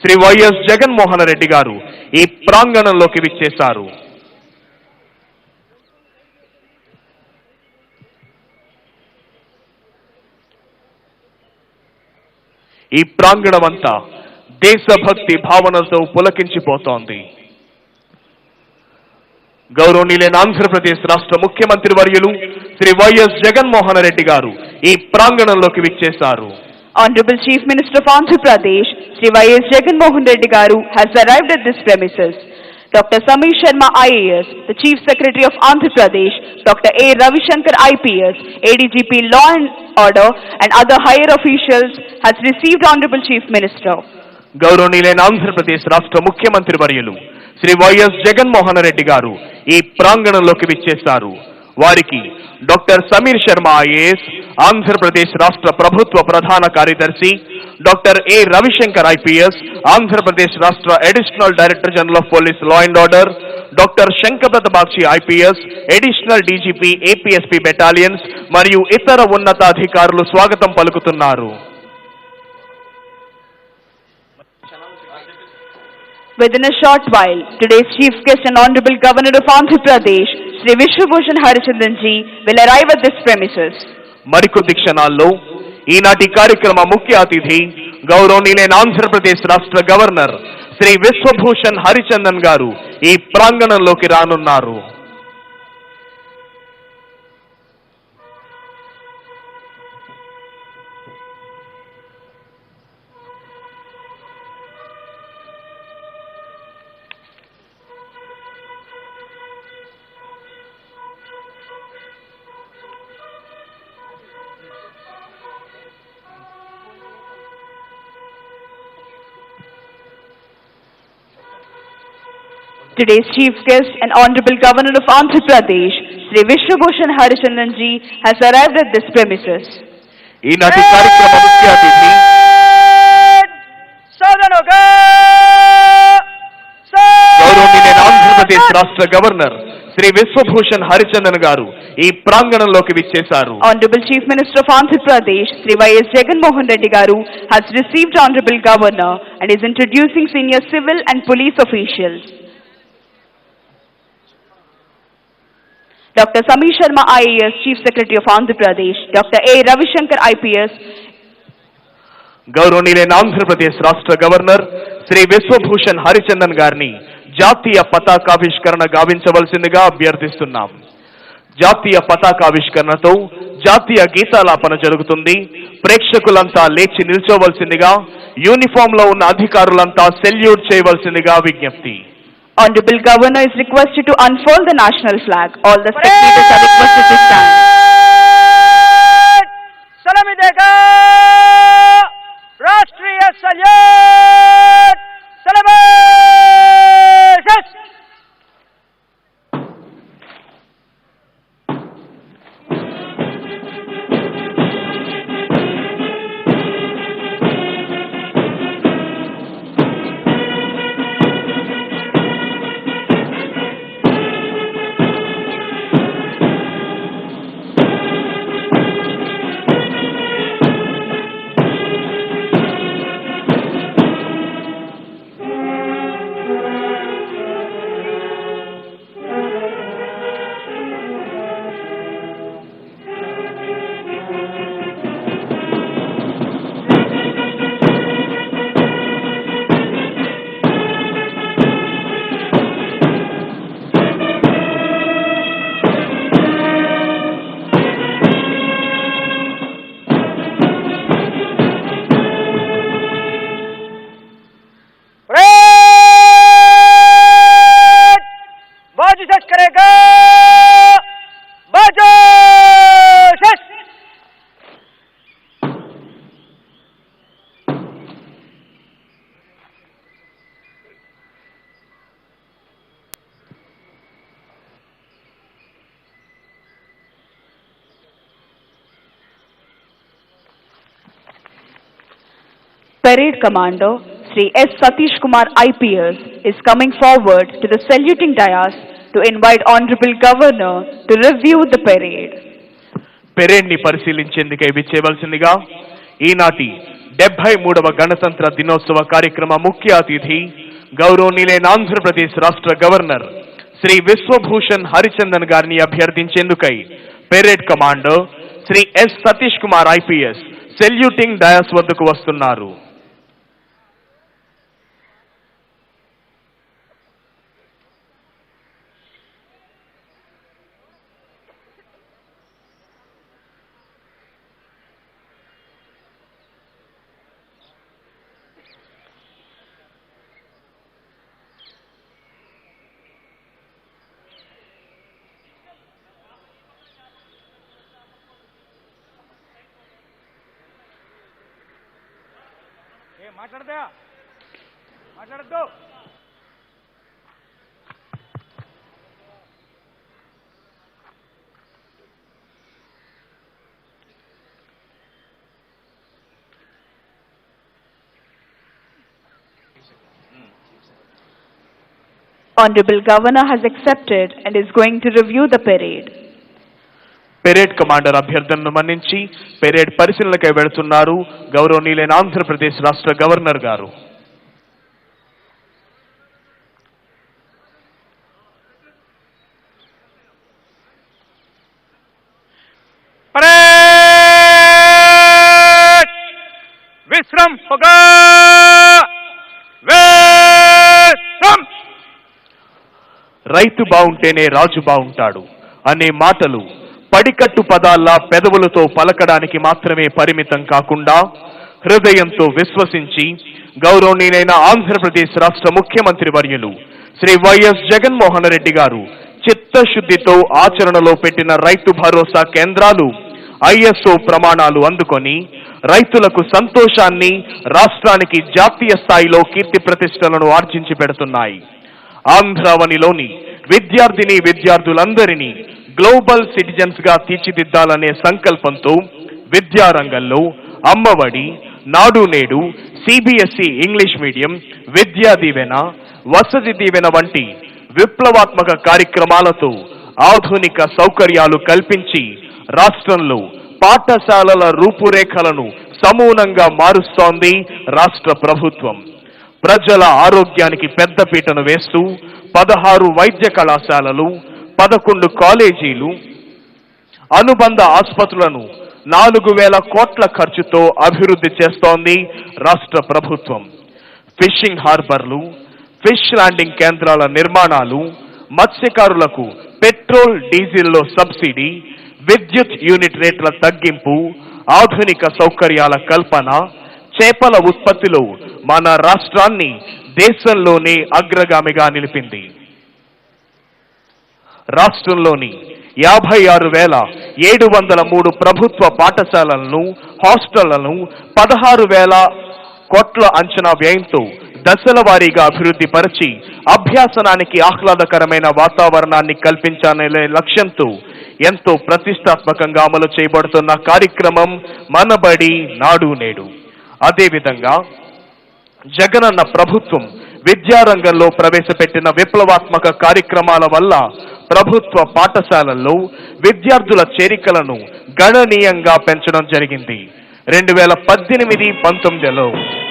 Shri YS Jaganmohan Reddy గారు ఈ ప్రాంగణంలోకి విచ్చేశారు. ఈ ప్రాంగణమంతా దేశభక్తి భావనతో పులకించిపోతోంది. గౌరవనీయులైన ఆంధ్రప్రదేశ్ రాష్ట్ర ముఖ్యమంత్రి వర్యులు శ్రీ వైఎస్ జగన్మోహన్ రెడ్డి గారు ఈ ప్రాంగణంలోకి విచ్చేశారు. Honorable Chief Minister of Andhra Pradesh, Sri Y.S. Jagan Reddy Garu has arrived at this premises. Dr. Samir Sharma IAS, the Chief Secretary of Andhra Pradesh, Dr. A. Ravishankar IPS, ADGP Law and Order and other higher officials has received Honorable Chief Minister. గౌరవనీయులైన ఆంధ్రప్రదేశ్ రాష్ట్ర ముఖ్యమంత్రి వర్యులు Shri YS Jaganmohan Reddy గారు ఈ ప్రాంగణంలోకి విచ్చేశారు. వారికి doctor Sameer Sharma IAS, Andhra Pradesh రాష్ట్ర ప్రభుత్వ ప్రధాన కార్యదర్శి, doctor A Ravishankar IPS, Andhra Pradesh రాష్ట్ర additional director general of police law and order, doctor శంకరప్రత Bakshi IPS, additional DGP APSP battalions మరియు ఇతర ఉన్నతాధికారులు స్వాగతం పలుకుతున్నారు. Within a short while, today's chief guest and Honorable Governor of Andhra Pradesh, Sri Biswabhusan Harichandan ji, will arrive at this premises. మరికొద్ది క్షణాల్లో ఈనాటి కార్యక్రమ ముఖ్య అతిథి గౌరవనీయులైన ఆంధ్రప్రదేశ్ రాష్ట్ర గవర్నర్ శ్రీ విశ్వభూషణ్ హరిచందన్ గారు ఈ ప్రాంగణంలోకి రానున్నారు. Today's chief guest and Honorable Governor of Andhra Pradesh, Sri Biswabhusan Harichandan ji, has arrived at this premises. ఈనాటి కార్యక్రమ ముఖ్య అతిథి గౌరవనీయులైన ఆంధ్రప్రదేశ్ రాష్ట్ర గవర్నర్ శ్రీ విశ్వభూషణ్ హరిచందన్ గారు ఈ ప్రాంగణంలోకి విచ్చేశారు. Honorable Chief Minister of Andhra Pradesh, Sri Y.S. Jagan Reddy Garu has received Honorable Governor and is introducing senior civil and police officials. Dr. Samir Sharma IAS, Chief Secretary of Andhra Pradesh, Dr. A. Ravishankar IPS. గౌరవనీయులైన ఆంధ్రప్రదేశ్ రాష్ట్ర governor Shri Vishwabhushan Harichandan గారిని జాతీయ పతాకావిష్కరణ గావించవలసిందిగా అభ్యర్థిస్తున్నాం. జాతీయ పతాకావిష్కరణతో జాతీయ గీతాలాపన జరుగుతుంది. ప్రేక్షకులంతా లేచి నిల్చోవలసిందిగా, uniform లో ఉన్న అధికారులంతా సెల్యూట్ చేయవలసిందిగా విజ్ఞప్తి. Honorable Governor is requested to unfold the national flag. All the spectators are requested to stand. Salami dega Rashtriya Salute Celebrations. Parade Commander Sri S. Satish Kumar IPS is coming forward to the saluting dais to invite Honorable Governor to review the parade. Parade ని పరిశీలించేందుకై విచ్చేవలసిందిగా ఈనాటి 73వ గణతంత్ర దినోత్సవ కార్యక్రమ ముఖ్య అతిథి గౌరవనీయులైన ఆంధ్రప్రదేశ్ రాష్ట్ర governor Shri Vishwabhushan Harichandan గారిని అభ్యర్థించేందుకై parade commander Shri S Satish Kumar IPS saluting dais వద్దకు వస్తున్నారు. మాట్లాడద్దు. Honorable Governor has accepted and is going to review the parade. Parade commander అభ్యర్థనను మన్నించి పెరేడ్ పరిశీలనకై వెళుతున్నారు గౌరవనీయులైన ఆంధ్రప్రదేశ్ రాష్ట్ర గవర్నర్ గారు. విశ్రం రైతు బావుంటేనే రాజు బావుంటాడు అనే మాటలు పడికట్టు పదాల్లా పెదవులతో పలకడానికి మాత్రమే పరిమితం కాకుండా హృదయంతో విశ్వసించి గౌరవనీయులైన ఆంధ్రప్రదేశ్ రాష్ట్ర ముఖ్యమంత్రి వర్యులు శ్రీ వైఎస్ జగన్మోహన్ రెడ్డి గారు చిత్తశుద్ధితో ఆచరణలో పెట్టిన రైతు భరోసా కేంద్రాలు ఐఎస్ఓ ప్రమాణాలు అందుకొని రైతులకు సంతోషాన్ని, రాష్ట్రానికి జాతీయ స్థాయిలో కీర్తి ప్రతిష్టలను ఆర్జించి పెడుతున్నాయి. ఆంధ్రావనిలోని విద్యార్థులందరినీ గ్లోబల్ సిటిజన్స్ గా తీర్చిదిద్దాలనే సంకల్పంతో విద్యారంగంలో అమ్మఒడి, నాడు నేడు, CBSE English medium, Vidya Deevena, Vasathi Deevena వంటి విప్లవాత్మక కార్యక్రమాలతో ఆధునిక సౌకర్యాలు కల్పించి రాష్ట్రంలో పాఠశాలల రూపురేఖలను సమూలంగా మారుస్తోంది రాష్ట్ర ప్రభుత్వం. ప్రజల ఆరోగ్యానికి పెద్దపీటను వేస్తూ 16 వైద్య కళాశాలలు, 11 కాలేజీలు, అనుబంధ ఆసుపత్రులను 4,000 కోట్ల ఖర్చుతో అభివృద్ధి చేస్తోంది రాష్ట్ర ప్రభుత్వం. ఫిషింగ్ హార్బర్లు, ఫిష్ ల్యాండింగ్ కేంద్రాల నిర్మాణాలు, మత్స్యకారులకు పెట్రోల్ డీజిల్లో సబ్సిడీ, విద్యుత్ యూనిట్ రేట్ల తగ్గింపు, ఆధునిక సౌకర్యాల కల్పన, చేపల ఉత్పత్తిలో మన రాష్ట్రాన్ని దేశంలోనే అగ్రగామిగా నిలిపింది. రాష్ట్రంలోని 56,703 ప్రభుత్వ పాఠశాలలను, హాస్టళ్లను 16,000 కోట్ల అంచనా వ్యయంతో దశల వారీగా అభివృద్ధి పరిచి అభ్యాసనానికి ఆహ్లాదకరమైన వాతావరణాన్ని కల్పించాలనే లక్ష్యంతో ఎంతో ప్రతిష్టాత్మకంగా అమలు చేయబడుతున్న కార్యక్రమం మనబడి నాడు నేడు. అదేవిధంగా జగనన్న ప్రభుత్వం విద్యారంగంలో ప్రవేశపెట్టిన విప్లవాత్మక కార్యక్రమాల వల్ల ప్రభుత్వ పాఠశాలల్లో విద్యార్థుల చేరికలను గణనీయంగా పెంచడం జరిగింది. 2018-19లో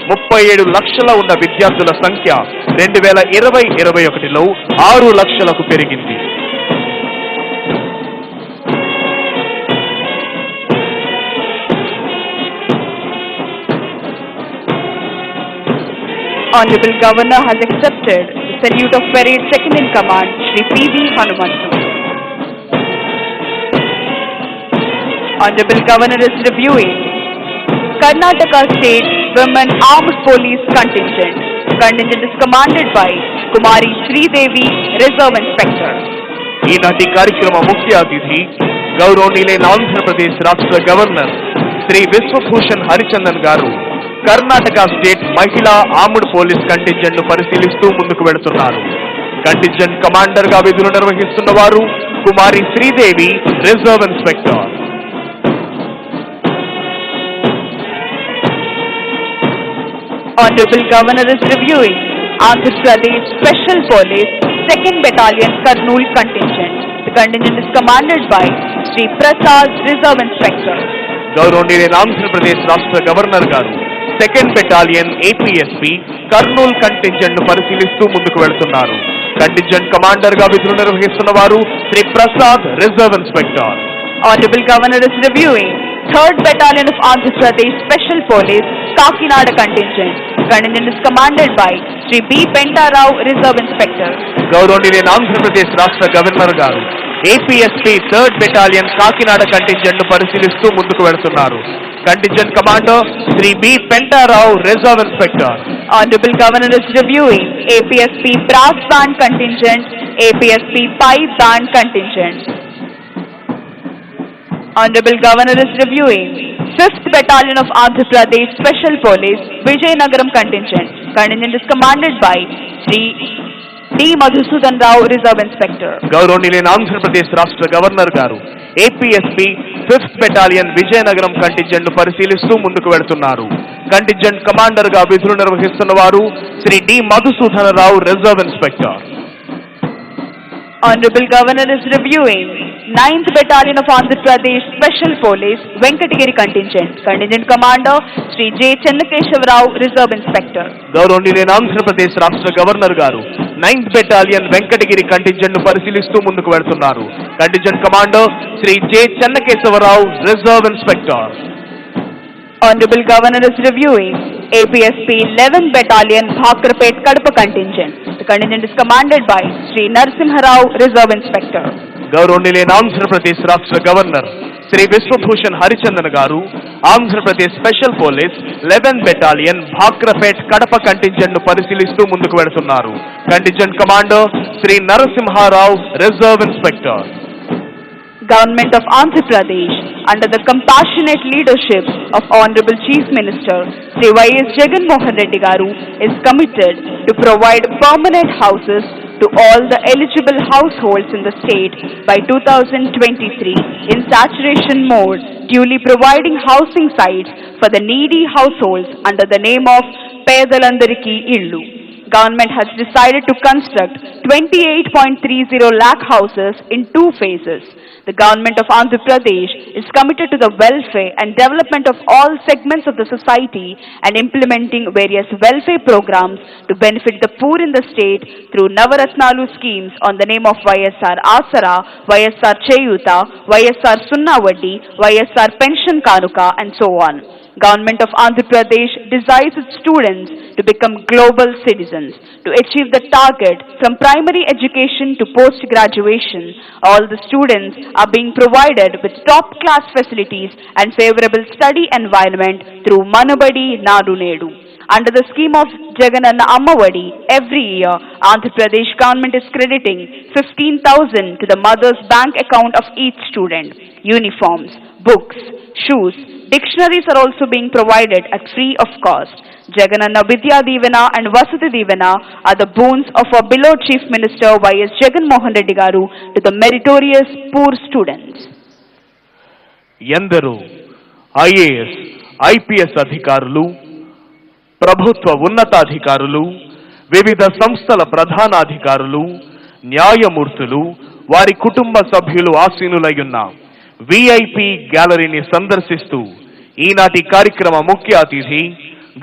37 లక్షల ఉన్న విద్యార్థుల సంఖ్య 2020-21లో 6 లక్షలకు పెరిగింది. Honorable Governor has accepted the salute of Parade Second in Command, Shri P.V. Hanumantu. Honorable Governor is reviewing Karnataka State Women Armed Police Contingent. Contingent is commanded by Kumari Sri Devi, Reserve Inspector. ఈనాటి కార్యక్రమ ముఖ్య అతిథి గౌరవనీయులైన ఆంధ్రప్రదేశ్ రాష్ట్ర governor Shri Vishwabhushan Harichandan గారు Karnataka state మహిళా armed police contingent ను పరిశీలిస్తూ ముందుకు వెళుతున్నారు. కంటింజెంట్ కమాండర్ గా విధులు నిర్వహిస్తున్న వారు Kumari Sridevi, reserve inspector. Honorable Governor is reviewing Andhra Pradesh Special Police 2nd Battalion Kurnool Contingent. The contingent is commanded by Sri Prasad, Reserve Inspector. గౌరవనీయులైన ఆంధ్రప్రదేశ్ రాష్ట్ర గవర్నర్ గారు 2nd battalion APSP Kurnool contingent ను పరిశీలిస్తూ ముందుకు వెళ్తున్నారు. కంటింజెంట్ కమాండర్ గా విధులు నిర్వహిస్తున్న వారు Shri Prasad, reserve inspector. Honorable Governor is reviewing 3rd Battalion of Andhra Pradesh Special Police, Kakinada Contingent. Contingent is commanded by Sri B. Pentarao, Reserve Inspector. గౌరవనీయులైన ఆంధ్రప్రదేశ్ రాష్ట్ర గవర్నర్ గారు APSP 3rd battalion Kakinada contingent ను పరిశీలిస్తూ ముందుకు వెళ్తున్నారు. Contingent commander Shri B Pentarao, reserve inspector. Honorable Governor is reviewing APSP Brass Band Contingent, APSP Pipe Band Contingent. Honorable Governor is reviewing 5th Battalion of Andhra Pradesh Special Police, Vijayawada Contingent. Contingent is commanded by Sri D. Madhusudan Rao, Reserve Inspector. గౌరవనీయులైన ఆంధ్రప్రదేశ్ రాష్ట్ర governor గారు APSP 5th battalion Vizianagaram contingent ను పరిశీలిస్తూ ముందుకు వెళ్తున్నారు. Contingent commander గా విధులు నిర్వహిస్తున్న వారు Shri D Madhusudana Rao, reserve inspector. Honorable Governor is reviewing 9th Battalion of Andhra Pradesh Special Police, Venkatagiri Contingent. Contingent Commander Sri J. Chennakeshav Rao, Reserve Inspector. గౌరవనీయులైన ఆంధ్రప్రదేశ్ రాష్ట్ర గవర్నర్ గారు 9th బెటాలియన్ వెంకటగిరి కంటింజెంట్ ను పరిశీలిస్తూ ముందుకు వెళ్తున్నారు. Contingent commander Shri J Chennakesavarao, reserve inspector. Honorable Governor is reviewing APSP 11th Battalion Bhakrapet Kadapa Contingent. The contingent is commanded by Sri Narasimha Rao, Reserve Inspector. గౌరవనీయులైన ఆంధ్రప్రదేశ్ రాష్ట్ర governor Shri Vishwabhushan Harichandan గారు Andhra Pradesh special police 11th battalion Bhakrapet Kadapa contingent ను పరిశీలిస్తూ ముందుకు వెళ్తున్నారు. Contingent commander Shri Narasimharao, reserve inspector. Government of Andhra Pradesh, under the compassionate leadership of Honorable Chief Minister Sri Y.S. Jagan Garu, is committed to provide permanent houses to all the eligible households in the state by 2023 in saturation mode, duly providing housing sites for the needy households under the name of Pedalandariki Illu. Government has decided to construct 28.30 lakh houses in 2 phases. The government of Andhra Pradesh is committed to the welfare and development of all segments of the society and implementing various welfare programs to benefit the poor in the state through Navaratnalu schemes on the name of YSR Asara, YSR Cheyuta, YSR Sunnavadi, YSR Pension Kanuka, and so on. Government of Andhra Pradesh desires its students to become global citizens. To achieve the target from primary education to post-graduation, all the students are being provided with top-class facilities and favorable study environment through Manubadi Nadu Nedu. Under the scheme of Jagan Ammavadi, every year, Andhra Pradesh government is crediting 15,000 to the mother's bank account of each student. Uniforms, books, shoes, dictionaries are also being provided at free of cost. Jagananna Vidya Divana and Vasudha Divana are the boons of our beloved Chief Minister Y.S. Jagan Garu to the meritorious poor students. ఎందరో IAS, IPS అధికారులు, ప్రభుత్వ ఉన్నతాధికారులు, వివిధ సంస్థల ప్రధానాధికారులు, న్యాయమూర్తులు, వారి కుటుంబ సభ్యులు ఆసీనులయ్యున్న విఐపి గ్యాలరీని సందర్శిస్తూ ఈనాటి కార్యక్రమ ముఖ్య అతిథి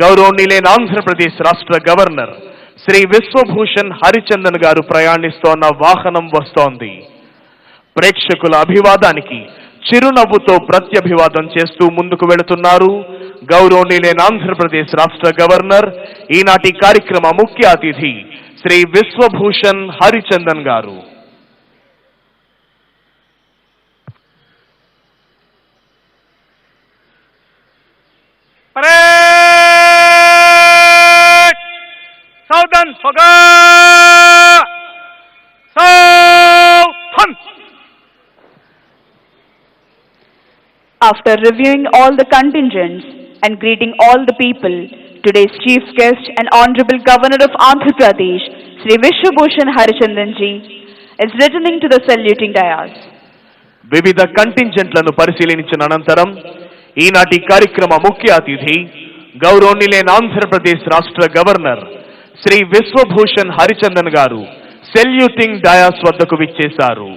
గౌరవనీయులైన ఆంధ్రప్రదేశ్ రాష్ట్ర గవర్నర్ శ్రీ విశ్వభూషణ్ హరిచందన్ గారు ప్రయాణిస్తోన్న వాహనం వస్తోంది. ప్రేక్షకుల అభివాదానికి చిరునవ్వుతో ప్రత్యభివాదం చేస్తూ ముందుకు వెళుతున్నారు గౌరవనీయులైన ఆంధ్రప్రదేశ్ రాష్ట్ర గవర్నర్, ఈనాటి కార్యక్రమ ముఖ్య అతిథి శ్రీ విశ్వభూషణ్ హరిచందన్ గారు. Southern Hoga! Southern! After reviewing all the contingents and greeting all the people, today's chief guest and Honorable Governor of Andhra Pradesh, Sri Biswabhusan Harichandan ji, is returning to the saluting dais. వివిధ కంటింజెంట్లను పరిశీలించిన అనంతరం ఈనాటి కార్యక్రమ ముఖ్య అతిథి గౌరవనీయులైన ఆంధ్రప్రదేశ్ రాష్ట్ర governor Shri Vishwabhushan Harichandan గారు సెల్యూటింగ్ డయాస్ వద్దకు విచ్చేశారు.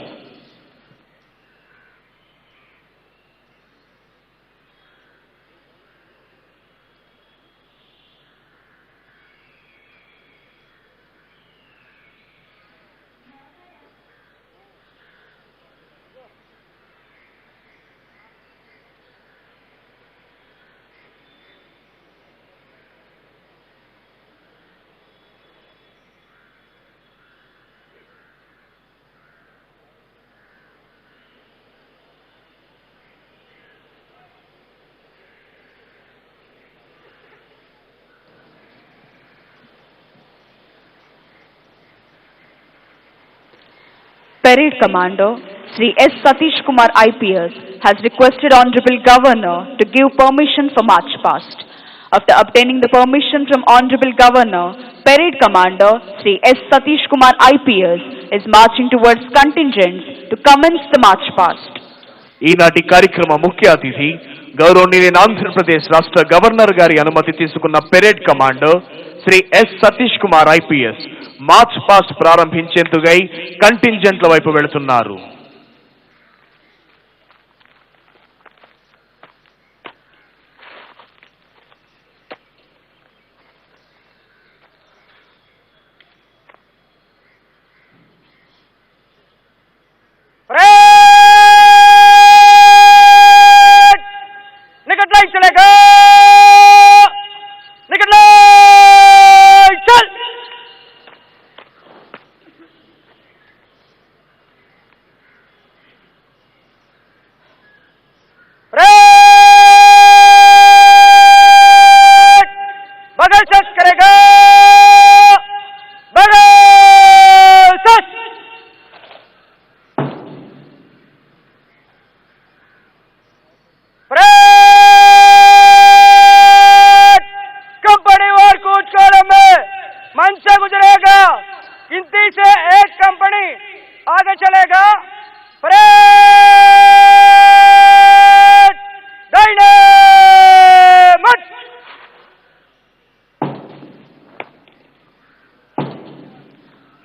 Parade Commander Sri S. Satish Kumar IPS has requested Honorable Governor to give permission for march past. After obtaining the permission from Honorable Governor, Parade Commander Sri S. Satish Kumar IPS is marching towards contingents to commence the march past. ఈనాటి కార్యక్రమ ముఖ్య అతిథి గౌరవనీయులైన ఆంధ్రప్రదేశ్ రాష్ట్ర governor గారి అనుమతి తీసుకున్న parade commander Shri S Satish Kumar IPS march past ప్రారంభించేందుకై కంటింజెంట్ల వైపు వెళుతున్నారు.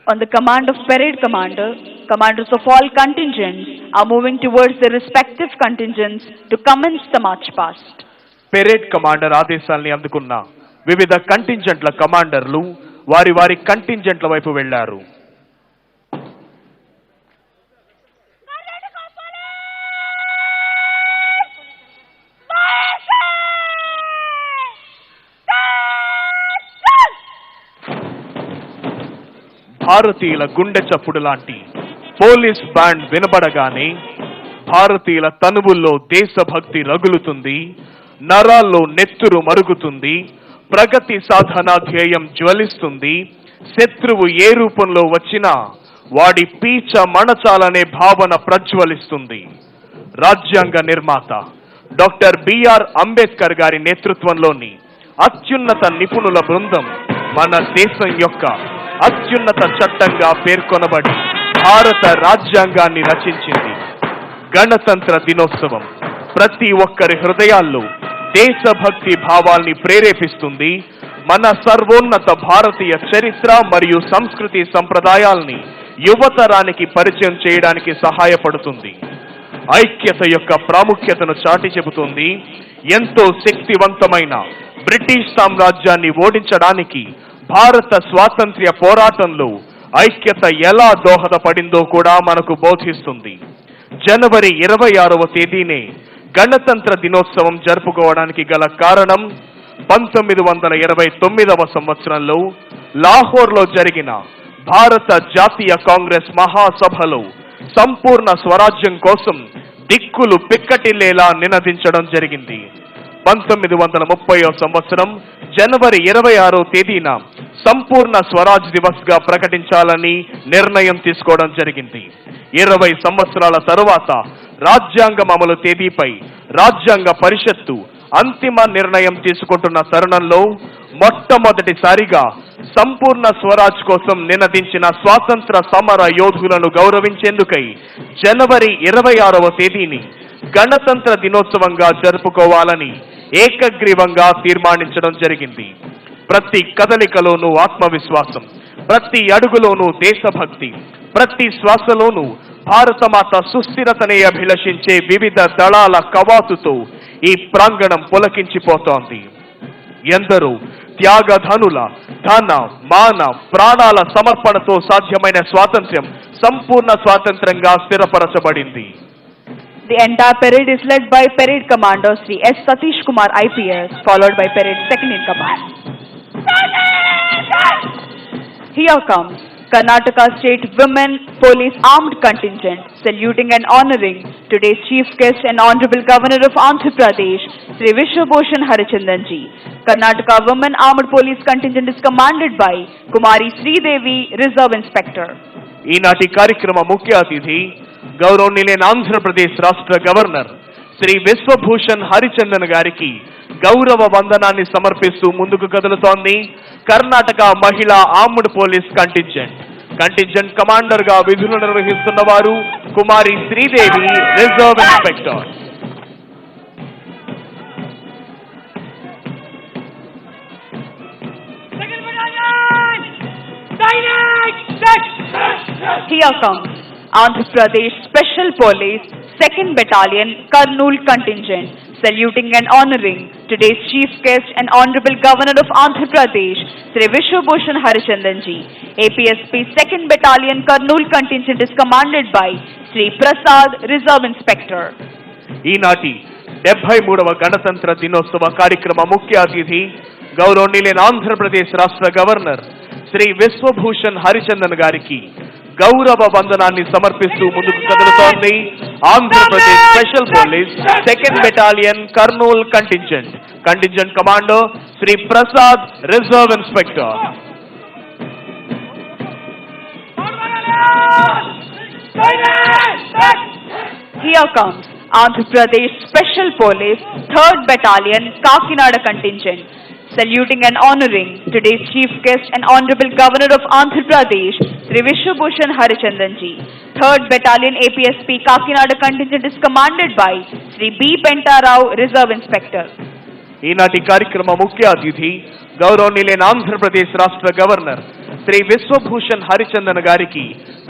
On the command of Parade Commander, commanders of all contingents are moving towards their respective contingents to commence the march past. Parade commander ఆదేశాల్ని అందుకున్న వివిధ కంటింజెంట్ల కమాండర్లు వారి వారి కంటింజెంట్ల వైపు వెళ్లారు. భారతీయుల గుండె చప్పుడు లాంటి పోలీస్ బ్యాండ్ వినబడగానే భారతీయుల తనువుల్లో దేశభక్తి రగులుతుంది, నరాల్లో నెత్తురు మరుగుతుంది, ప్రగతి సాధన ధ్యేయం జ్వలిస్తుంది. శత్రువు ఏ రూపంలో వచ్చినా వాడి పీచ మణచాలనే భావన ప్రజ్వలిస్తుంది. రాజ్యాంగ నిర్మాత డాక్టర్ బిఆర్ అంబేద్కర్ గారి నేతృత్వంలోని అత్యున్నత నిపుణుల బృందం మన దేశం యొక్క అత్యున్నత చట్టంగా పేర్కొనబడి భారత రాజ్యాంగాన్ని రచించింది. గణతంత్ర దినోత్సవం ప్రతి ఒక్కరి హృదయాల్లో దేశభక్తి భావాల్ని ప్రేరేపిస్తుంది. మన సర్వోన్నత భారతీయ చరిత్ర మరియు సంస్కృతి సంప్రదాయాల్ని యువతరానికి పరిచయం చేయడానికి సహాయపడుతుంది. ఐక్యత యొక్క ప్రాముఖ్యతను చాటి చెబుతుంది. ఎంతో శక్తివంతమైన బ్రిటిష్ సామ్రాజ్యాన్ని ఓడించడానికి భారత స్వాతంత్ర్య పోరాటంలో ఐక్యత ఎలా దోహదపడిందో కూడా మనకు బోధిస్తుంది. జనవరి 26వ తేదీనే గణతంత్ర దినోత్సవం జరుపుకోవడానికి గల కారణం 1929వ సంవత్సరంలో లాహోర్లో జరిగిన భారత జాతీయ కాంగ్రెస్ మహాసభలో సంపూర్ణ స్వరాజ్యం కోసం దిక్కులు పిక్కటిల్లేలా నినదించడం జరిగింది. 1930వ సంవత్సరం జనవరి 26వ తేదీన సంపూర్ణ స్వరాజ్ దివస్ గా ప్రకటించాలని నిర్ణయం తీసుకోవడం జరిగింది. 20 సంవత్సరాల తరువాత రాజ్యాంగం అమలు తేదీపై రాజ్యాంగ పరిషత్తు అంతిమ నిర్ణయం తీసుకుంటున్న తరుణంలో మొట్టమొదటిసారిగా సంపూర్ణ స్వరాజ్ కోసం నినదించిన స్వాతంత్ర సమర యోధులను గౌరవించేందుకై జనవరి 26వ తేదీని గణతంత్ర దినోత్సవంగా జరుపుకోవాలని ఏకగ్రీవంగా తీర్మానించడం జరిగింది. ప్రతి కదలికలోనూ ఆత్మవిశ్వాసం, ప్రతి అడుగులోనూ దేశభక్తి, ప్రతి శ్వాసలోనూ భారతమాత సుస్థిరతనే అభిలషించే వివిధ దళాల కవాతుతో ఈ ప్రాంగణం పులకించిపోతోంది. ఎందరో త్యాగధనుల ధన మాన ప్రాణాల సమర్పణతో సాధ్యమైన స్వాతంత్ర్యం సంపూర్ణ స్వాతంత్ర్యంగా స్థిరపరచబడింది. The entire parade is led by Parade Commander Sri S. Satish Kumar IPS, followed by Parade Second in Command. Here comes Karnataka State Women Police Armed Contingent, saluting and honoring today's Chief Guest and Honorable Governor of Andhra Pradesh, Sri Biswabhusan Harichandan ji. Karnataka Women Armed Police Contingent is commanded by Kumari Sri Devi, Reserve Inspector. ఈనాటి కార్యక్రమ ముఖ్య అతిథి గౌరవనీయులైన ఆంధ్రప్రదేశ్ రాష్ట్ర governor Shri Vishwabhushan Harichandan గారికి గౌరవ వందనాన్ని సమర్పిస్తూ ముందుకు కదులుతోంది కర్ణాటక మహిళా ఆర్మ్డ్ పోలీస్ కంటింజెంట్ కమాండర్ గా విధులు నిర్వహిస్తున్న వారు Kumari Sridevi, reserve inspector. Here comes Andhra Pradesh Special Police 2nd Battalion Kurnool Contingent, saluting and honoring today's chief guest and Honorable Governor of Andhra Pradesh, Sri Biswabhusan Harichandan ji. APSP 2nd Battalion Kurnool Contingent is commanded by Sri Prasad, Reserve Inspector. ఈనాటి 73వ గణతంత్ర దినోత్సవ కార్యక్రమ ముఖ్య అతిథి గౌరవనీయులైన ఆంధ్రప్రదేశ్ రాష్ట్ర governor Shri Vishwabhushan Harichandan గారికి గౌరవ వందనాన్ని సమర్పిస్తూ ముందుకు కదులుతోంది Andhra Pradesh special police 2nd battalion Kurnool contingent commander Shri Prasad, reserve inspector. Here comes Andhra Pradesh Special Police 3rd Battalion Kakinada Contingent, saluting and honoring today's chief guest and Honorable Governor of Andhra Pradesh, Sri Biswabhusan Harichandan ji. 3rd Battalion APSP Kakinada Contingent is commanded by Sri B. Pentarao, Reserve Inspector. ఈనాటి కార్యక్రమ ముఖ్య అతిథి గౌరవనీయులైన ఆంధ్రప్రదేశ్ రాష్ట్ర governor Shri Vishwabhushan Harichandan గారికి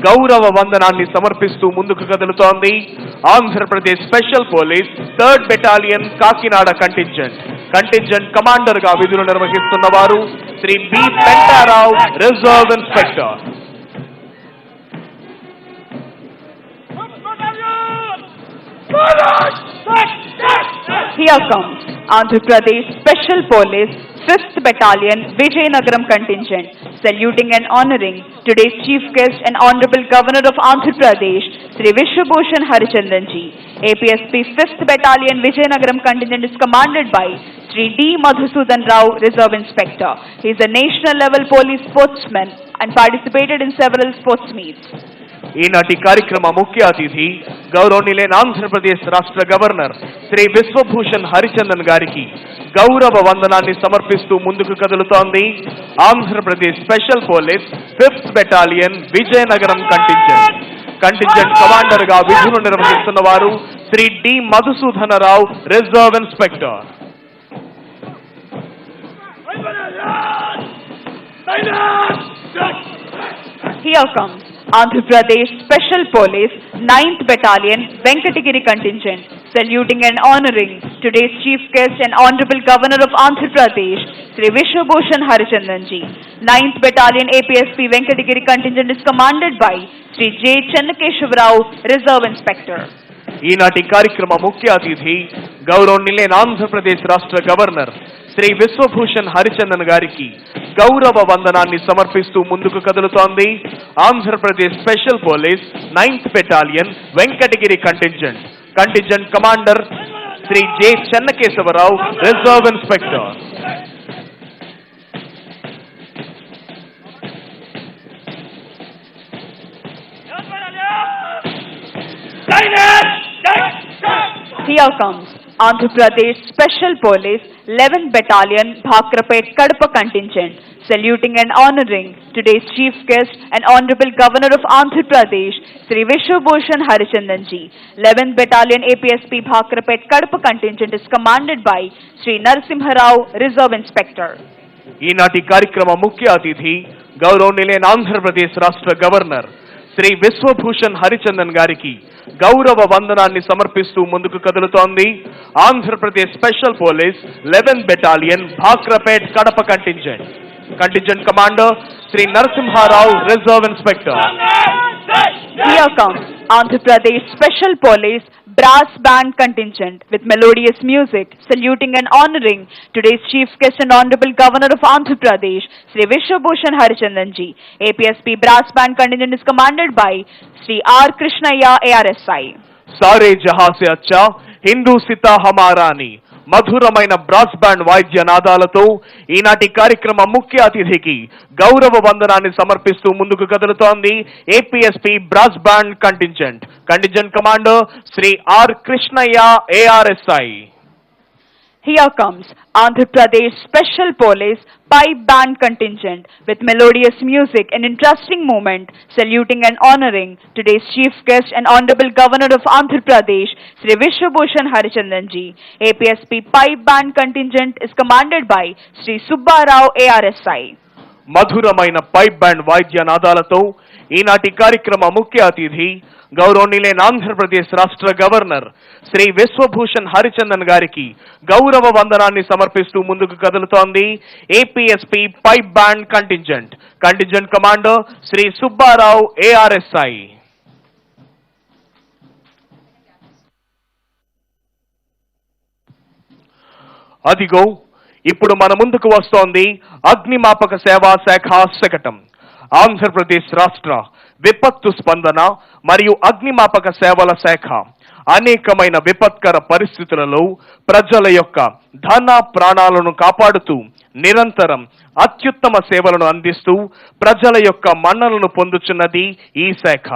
గౌరవ వందనాన్ని సమర్పిస్తూ ముందుకు కదులుతోంది Andhra Pradesh special police 3rd battalion Kakinada contingent commander గా విధులు నిర్వహిస్తున్న వారు Shri B Pentarao, reserve inspector. Here comes Andhra Pradesh Special Police 5th Battalion Vijayawada Contingent, saluting and honoring today's chief guest and Honorable Governor of Andhra Pradesh, Sri Biswabhusan Harichandan ji. APSP 5th Battalion Vijayawada Contingent is commanded by Sri D. Madhusudan Rao, Reserve Inspector. He is a national level police sportsman and participated in several sports meets. ఈనాటి కార్యక్రమ ముఖ్య అతిథి గౌరవనీయులైన ఆంధ్రప్రదేశ్ రాష్ట్ర governor Shri Vishwabhushan Harichandan గారికి గౌరవ వందనాన్ని సమర్పిస్తూ ముందుకు కదులుతోంది Andhra Pradesh special police 5th battalion Vizianagaram contingent commander గా విధులు నిర్వహిస్తున్న వారు Shri D Madhusudanarao, reserve inspector. Here comes Andhra Pradesh Special Police 9th Battalion Venkatagiri Contingent, saluting and honoring today's chief guest and Honorable Governor of Andhra Pradesh, Sri Biswabhusan Harichandan ji. 9th Battalion APSP Venkatagiri Contingent is commanded by Sri J. Chennakeshavarao, Reserve Inspector. ఈనాటి కార్యక్రమ ముఖ్య అతిథి గౌరవనీయులైన ఆంధ్రప్రదేశ్ రాష్ట్ర governor Shri Vishwabhushan Harichandan గారికి గౌరవ వందనాన్ని సమర్పిస్తూ ముందుకు కదులుతోంది Andhra Pradesh special police 9th battalion Venkatagiri contingent commander Shri J Chennakesavarao, reserve inspector. Here comes Andhra Pradesh Special Police 11th Battalion Bhakrapet Kadapa Contingent, saluting and honoring today's chief guest and Honorable Governor of Andhra Pradesh, Sri Biswabhusan Harichandan ji. 11th Battalion APSP Bhakrapet Kadapa Contingent is commanded by Sri Narasimha Rao, Reserve Inspector. ఈనాటి కార్యక్రమ ముఖ్య అతిథి గౌరవనీయులైన ఆంధ్రప్రదేశ్ రాష్ట్ర governor Shri Vishwabhushan Harichandan గారికి గౌరవ వందనాన్ని సమర్పిస్తూ ముందుకు కదులుతోంది Andhra Pradesh special police 11th battalion Bhakrapet Kadapa contingent commander Shri Narasimharao, reserve inspector. Here comes Andhra Pradesh Special Police Brass Band Contingent with melodious music, saluting and honoring today's chief guest and Honorable Governor of Andhra Pradesh, Sri Biswabhusan Harichandan ji. APSP Brass Band Contingent is commanded by Sri R. Krishnaya, ARSI. सारे जहां से अच्छा हिंदू सिता हमारा नी మధురమైన brass band వాయిద్య నాదాలతో ఈనాటి కార్యక్రమ ముఖ్య అతిథికి గౌరవ వందనాన్ని సమర్పిస్తూ ముందుకు కదులుతోంది APSP brass band contingent commander Shri R Krishnaiah ARSI. Here comes Andhra Pradesh Special Police Pipe Band Contingent with melodious music and interesting moment, saluting and honoring today's chief guest and Honorable Governor of Andhra Pradesh, Sri Biswabhusan Harichandan ji. APSP Pipe Band Contingent is commanded by Sri Subbarao ARSI. మధురమైన pipe band వాయిద్య నాదాలతో ఈనాటి కార్యక్రమ ముఖ్య అతిథి గౌరవనీయులైన ఆంధ్రప్రదేశ్ రాష్ట్ర governor Shri Vishwabhushan Harichandan గారికి గౌరవ వందనాన్ని సమర్పిస్తూ ముందుకు కదులుతోంది APSP pipe band contingent commander Shri Subbarao ARSI. అదిగో ఇప్పుడు మన ముందుకు వస్తోంది అగ్నిమాపక సేవా శాఖ శకటం. ఆంధ్రప్రదేశ్ రాష్ట్ర విపత్తు స్పందన మరియు అగ్నిమాపక సేవల శాఖ అనేకమైన విపత్కర పరిస్థితులలో ప్రజల యొక్క ధన ప్రాణాలను కాపాడుతూ నిరంతరం అత్యుత్తమ సేవలను అందిస్తూ ప్రజల యొక్క మన్ననలను పొందుచున్నది ఈ శాఖ.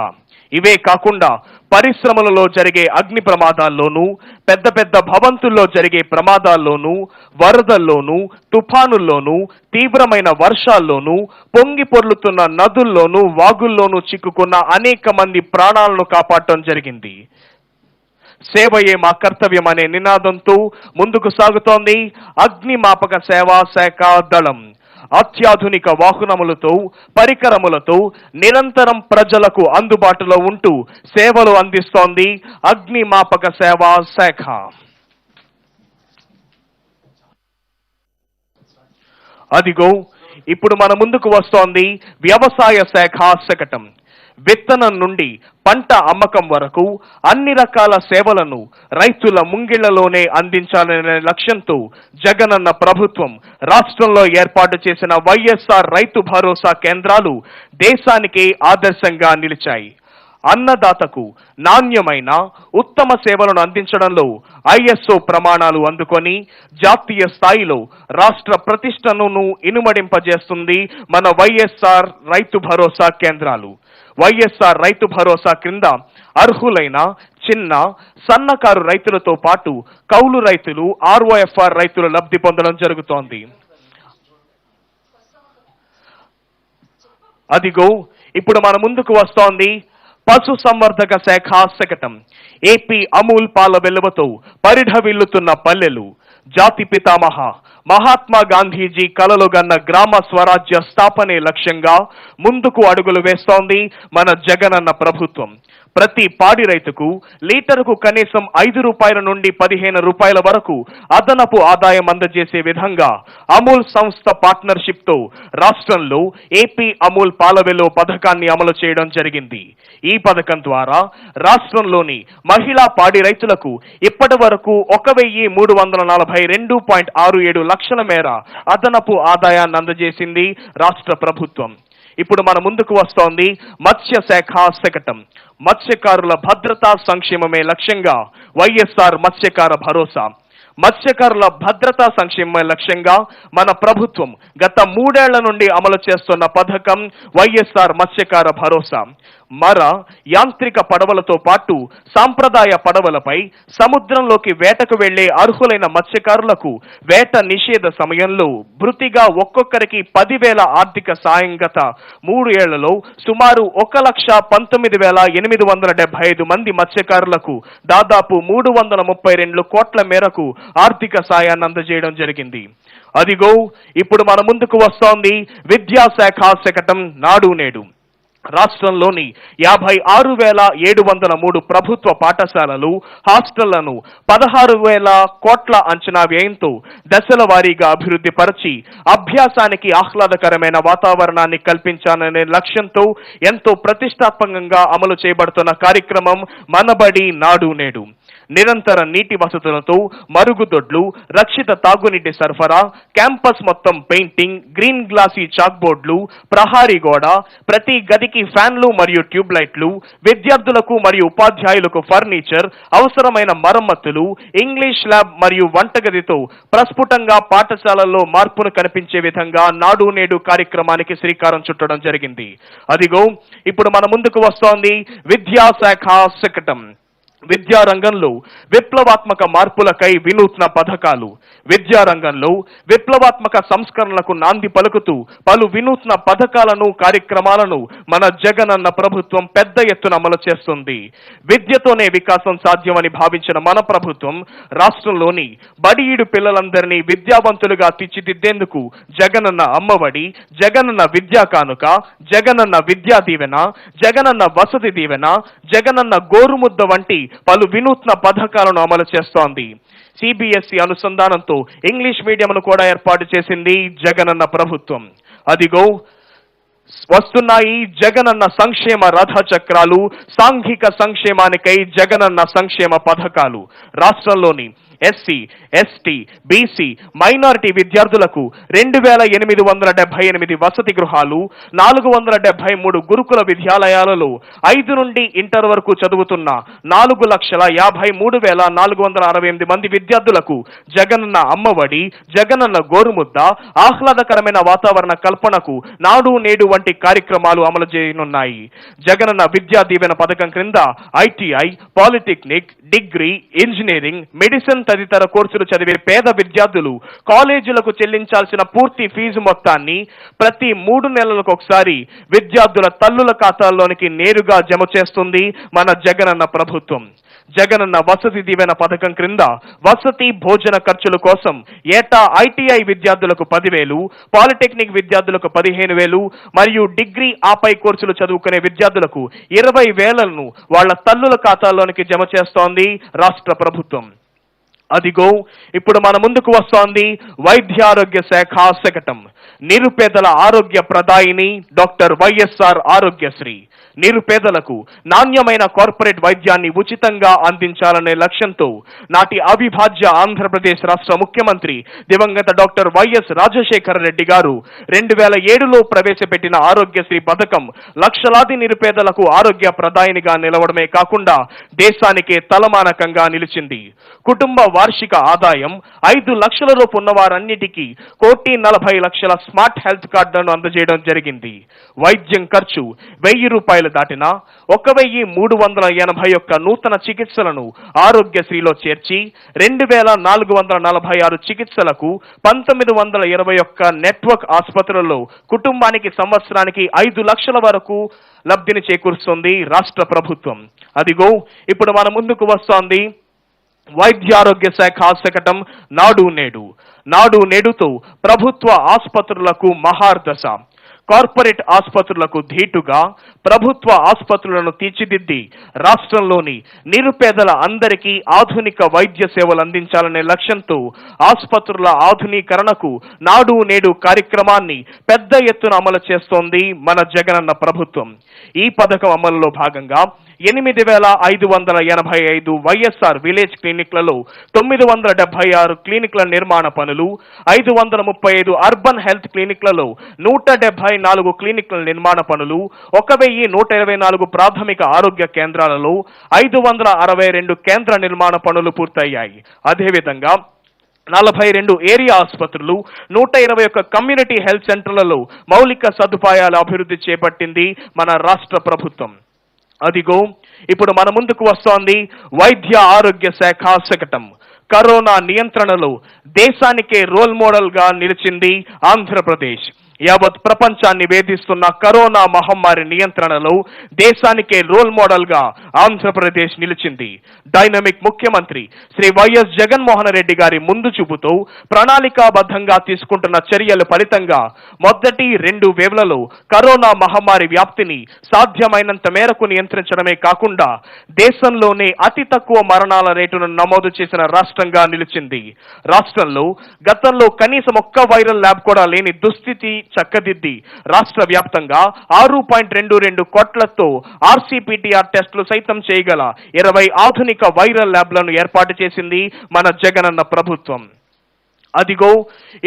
ఇవే కాకుండా పరిశ్రమలలో జరిగే అగ్ని ప్రమాదాల్లోనూ పెద్ద పెద్ద భవంతుల్లో జరిగే ప్రమాదాల్లోనూ వరదల్లోనూ తుఫానుల్లోనూ తీవ్రమైన వర్షాల్లోనూ పొంగి పొర్లుతున్న నదుల్లోనూ వాగుల్లోనూ చిక్కుకున్న అనేక మంది ప్రాణాలను కాపాడటం జరిగింది. సేవయే మా కర్తవ్యం అనే నినాదంతో ముందుకు సాగుతోంది అగ్నిమాపక సేవా శాఖ దళం. అత్యాధునిక వాహనములతో పరికరములతో నిరంతరం ప్రజలకు అందుబాటులో ఉంటూ సేవలు అందిస్తోంది అగ్నిమాపక సేవా శాఖ. అదిగో ఇప్పుడు మన ముందుకు వస్తోంది వ్యవసాయ శాఖ శకటం. విత్తనం నుండి పంట అమ్మకం వరకు అన్ని రకాల సేవలను రైతుల ముంగిళ్లలోనే అందించాలనే లక్ష్యంతో జగనన్న ప్రభుత్వం రాష్ట్రంలో ఏర్పాటు చేసిన వైఎస్ఆర్ రైతు భరోసా కేంద్రాలు దేశానికి ఆదర్శంగా నిలిచాయి. అన్నదాతకు నాణ్యమైన ఉత్తమ సేవలను అందించడంలో ISO ప్రమాణాలు అందుకొని జాతీయ స్థాయిలో రాష్ట్ర ప్రతిష్టను ఇనుమడింపజేస్తుంది మన వైఎస్ఆర్ రైతు భరోసా కేంద్రాలు. వైఎస్ఆర్ రైతు భరోసా క్రింద అర్హులైన చిన్న సన్నకారు రైతులతో పాటు కౌలు రైతులు ROFR రైతులు లబ్ధి పొందడం జరుగుతోంది. అదిగో ఇప్పుడు మన ముందుకు వస్తోంది పశు సంవర్ధక శాఖ శకటం. ఏపీ అమూల్ పాల వెలువతో పరిఢవిల్లుతున్న పల్లెలు. జాతి పితామహ మహాత్మా గాంధీజీ కలలుగన్న గ్రామ స్వరాజ్య స్థాపనే లక్ష్యంగా ముందుకు అడుగులు వేస్తోంది మన జగనన్న ప్రభుత్వం. ప్రతి పాడి రైతుకు లీటరుకు కనీసం 5 రూపాయల నుండి 15 రూపాయల వరకు అదనపు ఆదాయం అందజేసే విధంగా అమూల్ సంస్థ పార్ట్నర్షిప్ తో రాష్ట్రంలో ఏపీ అమూల్ పాలవెలో పథకాన్ని అమలు చేయడం జరిగింది. ఈ పథకం ద్వారా రాష్ట్రంలోని మహిళా పాడి రైతులకు ఇప్పటి వరకు 1342.67 లక్షల మేర అదనపు ఆదాయాన్ని అందజేసింది రాష్ట్ర ప్రభుత్వం. ఇప్పుడు మన ముందుకు వస్తోంది మత్స్య శాఖ శకటం. మత్స్యకారుల భద్రతా సంక్షేమమే లక్ష్యంగా వైఎస్ఆర్ మత్స్యకార భరోసా. మత్స్యకారుల భద్రతా సంక్షేమమే లక్ష్యంగా మన ప్రభుత్వం గత 3 ఏళ్ల నుండి అమలు చేస్తున్న పథకం వైఎస్ఆర్ మత్స్యకార భరోసా. మర యాంత్రిక పడవలతో పాటు సాంప్రదాయ పడవలపై సముద్రంలోకి వేటకు వెళ్లే అర్హులైన మత్స్యకారులకు వేట నిషేధ సమయంలో భృతిగా ఒక్కొక్కరికి 10,000 ఆర్థిక సాయం గత 3 ఏళ్లలో సుమారు 1,19,875 మంది మత్స్యకారులకు దాదాపు 332 కోట్ల మేరకు ఆర్థిక సాయాన్ని అందజేయడం జరిగింది. అదిగో ఇప్పుడు మన ముందుకు వస్తోంది విద్యాశాఖ శకటం నాడు నేడు. రాష్ట్రంలోని 56,703 ప్రభుత్వ పాఠశాలలు హాస్టళ్లను 16,000 కోట్ల అంచనా వ్యయంతో దశల వారీగా అభివృద్ధి పరిచి అభ్యాసానికి ఆహ్లాదకరమైన వాతావరణాన్ని కల్పించాలనే లక్ష్యంతో ఎంతో ప్రతిష్టాత్మకంగా అమలు చేయబడుతున్న కార్యక్రమం మనబడి నాడు నేడు. నిరంతర నీటి వసతులతో మరుగుదొడ్లు, రక్షిత తాగునీటి సరఫరా, క్యాంపస్ మొత్తం పెయింటింగ్, గ్రీన్ గ్లాసీ చాక్ బోర్డులు, ప్రహారీ గోడ, ప్రతి గదికి ఫ్యాన్లు మరియు ట్యూబ్ లైట్లు, విద్యార్థులకు మరియు ఉపాధ్యాయులకు ఫర్నిచర్, అవసరమైన మరమ్మతులు, ఇంగ్లీష్ ల్యాబ్ మరియు వంటగదితో ప్రస్ఫుటంగా పాఠశాలల్లో మార్పును కనిపించే విధంగా నాడు నేడు కార్యక్రమానికి శ్రీకారం చుట్టడం జరిగింది. అదిగో ఇప్పుడు మన ముందుకు వస్తోంది విద్యాశాఖ శకటం. విద్యారంగంలో విప్లవాత్మక మార్పులకై వినూత్న పథకాలు. విద్యారంగంలో విప్లవాత్మక సంస్కరణలకు నాంది పలుకుతూ పలు వినూత్న పథకాలను, కార్యక్రమాలను మన జగనన్న ప్రభుత్వం పెద్ద ఎత్తున అమలు చేస్తుంది. విద్యతోనే వికాసం సాధ్యమని భావించిన మన ప్రభుత్వం రాష్ట్రంలోని బడిఈడు పిల్లలందరినీ విద్యావంతులుగా తీర్చిదిద్దేందుకు జగనన్న అమ్మఒడి, జగనన్న విద్యా కానుక, జగనన్న విద్యా దీవెన, జగనన్న వసతి దీవెన, జగనన్న గోరుముద్ద వంటి పలు వినూత్న పథకాలను అమలు చేస్తోంది. సిబిఎస్ఈ అనుసంధానంతో ఇంగ్లీష్ మీడియంను కూడా ఏర్పాటు చేసింది జగనన్న ప్రభుత్వం. అదిగో వస్తున్నాయి జగనన్న సంక్షేమ రథ చక్రాలు, సాంఘిక సంక్షేమానికై జగనన్న సంక్షేమ పథకాలు. రాష్ట్రంలోని ఎస్సీ, ఎస్టీ, బీసీ, మైనారిటీ విద్యార్థులకు 2878 వసతి గృహాలు, 473 గురుకుల విద్యాలయాలలో 5 నుండి ఇంటర్ వరకు చదువుతున్న 4,53,468 మంది విద్యార్థులకు జగనన్న అమ్మఒడి, జగనన్న గోరుముద్ద, ఆహ్లాదకరమైన వాతావరణ కల్పనకు నాడు నేడు వంటి కార్యక్రమాలు అమలు చేయనున్నాయి. జగనన్న విద్యా దీవెన పథకం క్రింద ITI, polytechnic, degree, engineering, medicine తదితర కోర్సులు చదివే పేద విద్యార్థులు కాలేజీలకు చెల్లించాల్సిన పూర్తి ఫీజు మొత్తాన్ని ప్రతి 3 నెలలకు ఒకసారి విద్యార్థుల తల్లుల ఖాతాల్లోనికి నేరుగా జమ చేస్తుంది మన జగనన్న ప్రభుత్వం. జగనన్న వసతి దీవెన పథకం క్రింద వసతి, భోజన ఖర్చుల కోసం ఏటా ఐటీఐ విద్యార్థులకు 10,000, పాలిటెక్నిక్ విద్యార్థులకు 15,000 మరియు డిగ్రీ, ఆపై కోర్సులు చదువుకునే విద్యార్థులకు 20,000ను వాళ్ల తల్లుల ఖాతాల్లోనికి జమ చేస్తోంది రాష్ట్ర ప్రభుత్వం. అదిగో ఇప్పుడు మన ముందుకు వస్తోంది వైద్యారోగ్య శాఖ శకటం. నిరుపేదల ఆరోగ్య ప్రదాయిని డాక్టర్ వైఎస్ఆర్ ఆరోగ్యశ్రీ. నిరుపేదలకు నాణ్యమైన కార్పొరేట్ వైద్యాన్ని ఉచితంగా అందించాలనే లక్ష్యంతో నాటి అవిభాజ్య ఆంధ్రప్రదేశ్ రాష్ట్ర ముఖ్యమంత్రి దివంగత డాక్టర్ వైఎస్ రాజశేఖర రెడ్డి గారు 2007లో ప్రవేశపెట్టిన ఆరోగ్యశ్రీ పథకం లక్షలాది నిరుపేదలకు ఆరోగ్య ప్రదాయినిగా నిలవడమే కాకుండా దేశానికే తలమానకంగా నిలిచింది. కుటుంబ వార్షిక ఆదాయం 5 లక్షల రూపు ఉన్న వారన్నిటికీ 1,40,00,000 స్మార్ట్ హెల్త్ కార్డులను అందజేయడం జరిగింది. వైద్యం ఖర్చు 1,000 రూపాయలు దాటినా 1,381 నూతన చికిత్సలను ఆరోగ్యశ్రీలో చేర్చి 2,446 చికిత్సలకు 1,921 నెట్వర్క్ ఆసుపత్రులలో కుటుంబానికి సంవత్సరానికి 5 లక్షల వరకు లబ్ధిని చేకూరుస్తుంది రాష్ట్ర ప్రభుత్వం. అదిగో ఇప్పుడు మన ముందుకు వస్తోంది వైద్యారోగ్య శాఖ శకటం నాడు నేడు. నాడు నేడుతో ప్రభుత్వ ఆసుపత్రులకు మహార్దశ. కార్పొరేట్ ఆసుపత్రులకు ధీటుగా ప్రభుత్వ ఆసుపత్రులను తీర్చిదిద్ది రాష్ట్రంలోని నిరుపేదల అందరికీ ఆధునిక వైద్య సేవలు అందించాలనే లక్ష్యంతో ఆసుపత్రుల ఆధునీకరణకు నాడు నేడు కార్యక్రమాన్ని పెద్ద ఎత్తున అమలు చేస్తోంది మన జగనన్న ప్రభుత్వం. ఈ పథకం అమలులో భాగంగా 8,585 వైఎస్ఆర్ విలేజ్ క్లినిక్లలో 976 క్లినిక్ల నిర్మాణ పనులు, 535 అర్బన్ హెల్త్ క్లినిక్లలో 174 క్లినిక్ల నిర్మాణ పనులు, 1,124 ప్రాథమిక ఆరోగ్య కేంద్రాలలో 562 కేంద్ర నిర్మాణ పనులు పూర్తయ్యాయి. అదేవిధంగా 42 ఏరియా ఆసుపత్రులు, 121 కమ్యూనిటీ హెల్త్ సెంటర్లలో మౌలిక సదుపాయాల అభివృద్ధి చేపట్టింది మన రాష్ట్ర ప్రభుత్వం. అదిగో ఇప్పుడు మన ముందుకు వస్తోంది వైద్య ఆరోగ్య శాఖ శకటం. కరోనా నియంత్రణలో దేశానికే రోల్ మోడల్ గా నిలిచింది ఆంధ్రప్రదేశ్. యావత్ ప్రపంచాన్ని వేధిస్తున్న కరోనా మహమ్మారి నియంత్రణలో దేశానికే రోల్ మోడల్ గా ఆంధ్రప్రదేశ్ నిలిచింది. డైనమిక్ ముఖ్యమంత్రి శ్రీ వైఎస్ జగన్మోహన్ రెడ్డి గారి ముందు చూపుతో ప్రణాళికాబద్ధంగా తీసుకుంటున్న చర్యల ఫలితంగా మొదటి 2 వేవ్లలో కరోనా మహమ్మారి వ్యాప్తిని సాధ్యమైనంత మేరకు నియంత్రించడమే కాకుండా దేశంలోనే అతి తక్కువ మరణాల రేటును నమోదు చేసిన రాష్ట్రంగా నిలిచింది. రాష్ట్రంలో గతంలో కనీసం ఒక్క వైరల్ ల్యాబ్ కూడా లేని దుస్థితి చక్కదిద్ది రాష్ట్ర వ్యాప్తంగా 6.22 కోట్లతో ఆర్సీపీటీఆర్ టెస్టులు సైతం చేయగల 20 ఆధునిక వైరల్ ల్యాబ్లను ఏర్పాటు చేసింది మన జగనన్న ప్రభుత్వం. అదిగో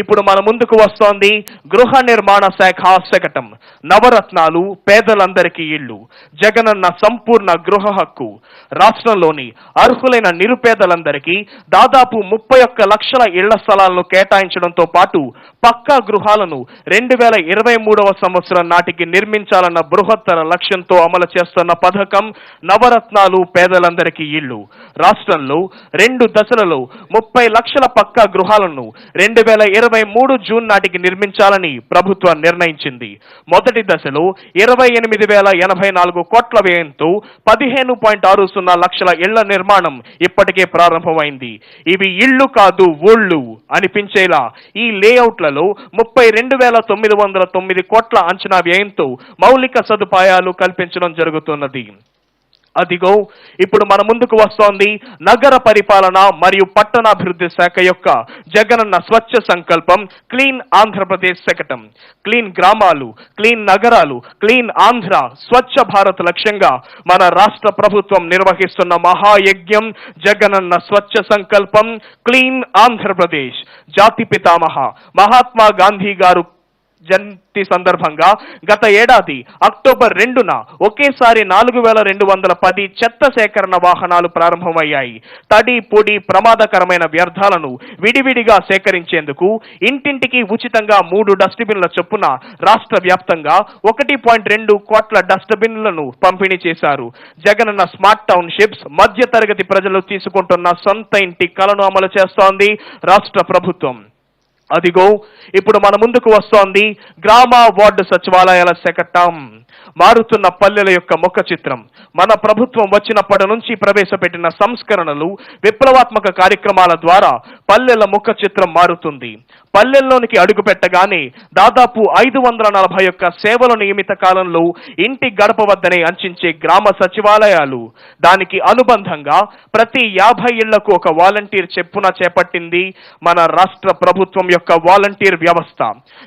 ఇప్పుడు మన ముందుకు వస్తోంది గృహ నిర్మాణ శాఖ శకటం. నవరత్నాలు, పేదలందరికీ ఇళ్లు, జగనన్న సంపూర్ణ గృహ హక్కు. రాష్ట్రంలోని అర్హులైన నిరుపేదలందరికీ దాదాపు 31 లక్షల ఇళ్ల స్థలాలను కేటాయించడంతో పాటు పక్కా గృహాలను 2023వ సంవత్సరం నాటికి నిర్మించాలన్న బృహత్తర లక్ష్యంతో అమలు చేస్తున్న పథకం నవరత్నాలు, పేదలందరికీ ఇళ్లు. రాష్ట్రంలో 2 దశలలో 30 లక్షల పక్కా గృహాలను 2023 జూన్ నాటికి నిర్మించాలని ప్రభుత్వం నిర్ణయించింది. మొదటి దశలో 28,084 కోట్ల వ్యయంతో 15.60 లక్షల ఇళ్ల నిర్మాణం ఇప్పటికే ప్రారంభమైంది. ఇవి ఇళ్లు కాదు ఊళ్ళు అనిపించేలా ఈ లేఅవుట్లలో 32,909 కోట్ల అంచనా వ్యయంతో మౌలిక సదుపాయాలు కల్పించడం జరుగుతున్నది. అదిగో ఇప్పుడు మన ముందుకు వస్తోంది నగర పరిపాలన మరియు పట్టణాభివృద్ధి శాఖ యొక్క జగనన్న స్వచ్ఛ సంకల్పం క్లీన్ ఆంధ్రప్రదేశ్ శకటం. క్లీన్ గ్రామాలు, క్లీన్ నగరాలు, క్లీన్ ఆంధ్ర, స్వచ్ఛ భారత్ లక్ష్యంగా మన రాష్ట్ర ప్రభుత్వం నిర్వహిస్తున్న మహాయజ్ఞం జగనన్న స్వచ్ఛ సంకల్పం క్లీన్ ఆంధ్రప్రదేశ్. జాతి పితామహ మహాత్మా గాంధీ గారు జయంతి సందర్భంగా గత ఏడాది అక్టోబర్ 2న ఒకేసారి 4,210 చెత్త సేకరణ వాహనాలు ప్రారంభమయ్యాయి. తడి, పొడి, ప్రమాదకరమైన వ్యర్థాలను విడివిడిగా సేకరించేందుకు ఇంటింటికి ఉచితంగా 3 డస్ట్బిన్ల చొప్పున రాష్ట్ర వ్యాప్తంగా 1.2 కోట్ల డస్ట్బిన్లను పంపిణీ చేశారు. జగనన్న స్మార్ట్ టౌన్షిప్స్ మధ్య తరగతి ప్రజలు తీసుకుంటున్న సొంత ఇంటి కలను అమలు చేస్తోంది రాష్ట్ర ప్రభుత్వం. అదిగో ఇప్పుడు మన ముందుకు వస్తోంది గ్రామ వార్డు సచివాలయాల శకటం. మారుతున్న పల్లెల యొక్క ముఖ చిత్రం. మన ప్రభుత్వం వచ్చినప్పటి నుంచి ప్రవేశపెట్టిన సంస్కరణలు, విప్లవాత్మక కార్యక్రమాల ద్వారా పల్లెల ముఖ చిత్రం మారుతుంది. పల్లెల్లోనికి అడుగు పెట్టగానే దాదాపు 541 సేవల నియమిత కాలంలో ఇంటి గడప వద్దనే అంచించే గ్రామ సచివాలయాలు. దానికి అనుబంధంగా ప్రతి 50 ఇళ్లకు ఒక వాలంటీర్ చెప్పున చేపట్టింది మన రాష్ట్ర ప్రభుత్వం యొక్క వాలంటీర్ వ్యవస్థ.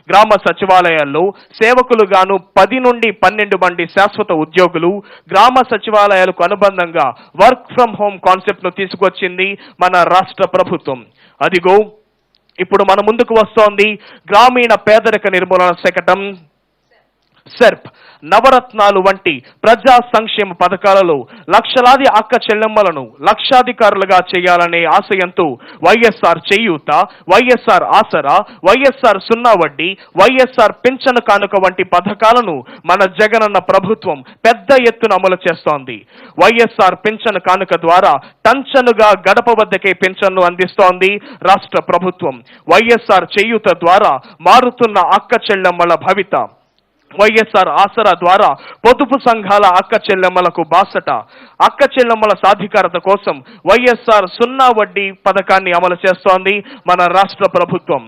గ్రామ సచివాలయాల్లో సేవకులుగాను 10 నుండి 12 మంది శాశ్వత ఉద్యోగులు. గ్రామ సచివాలయాలకు అనుబంధంగా వర్క్ ఫ్రం హోమ్ కాన్సెప్ట్ ను తీసుకొచ్చింది మన రాష్ట్ర ప్రభుత్వం. అదిగో ఇప్పుడు మన ముందుకు వస్తోంది గ్రామీణ పేదరిక నిర్మూలన శకటం సెర్ప్. నవరత్నాలు వంటి ప్రజా సంక్షేమ పథకాలలో లక్షలాది అక్క చెల్లెమ్మలను లక్షాధికారులుగా చేయాలనే ఆశయంతో వైఎస్ఆర్ చేయూత, వైఎస్ఆర్ ఆసరా, వైఎస్ఆర్ సున్నా వడ్డీ, వైఎస్ఆర్ పింఛను కానుక వంటి పథకాలను మన జగనన్న ప్రభుత్వం పెద్ద ఎత్తున అమలు చేస్తోంది. వైఎస్ఆర్ పింఛను కానుక ద్వారా టంచనుగా గడప వద్దకే పింఛన్ను అందిస్తోంది రాష్ట్ర ప్రభుత్వం. వైఎస్ఆర్ చేయూత ద్వారా మారుతున్న అక్క చెల్లెమ్మల భవిత. వైఎస్ఆర్ ఆసరా ద్వారా పొదుపు సంఘాల అక్క చెల్లెమ్మలకు బాసట. అక్క చెల్లెమ్మల సాధికారత కోసం వైఎస్ఆర్ సున్నా వడ్డీ పథకాన్ని అమలు చేస్తోంది మన రాష్ట్ర ప్రభుత్వం.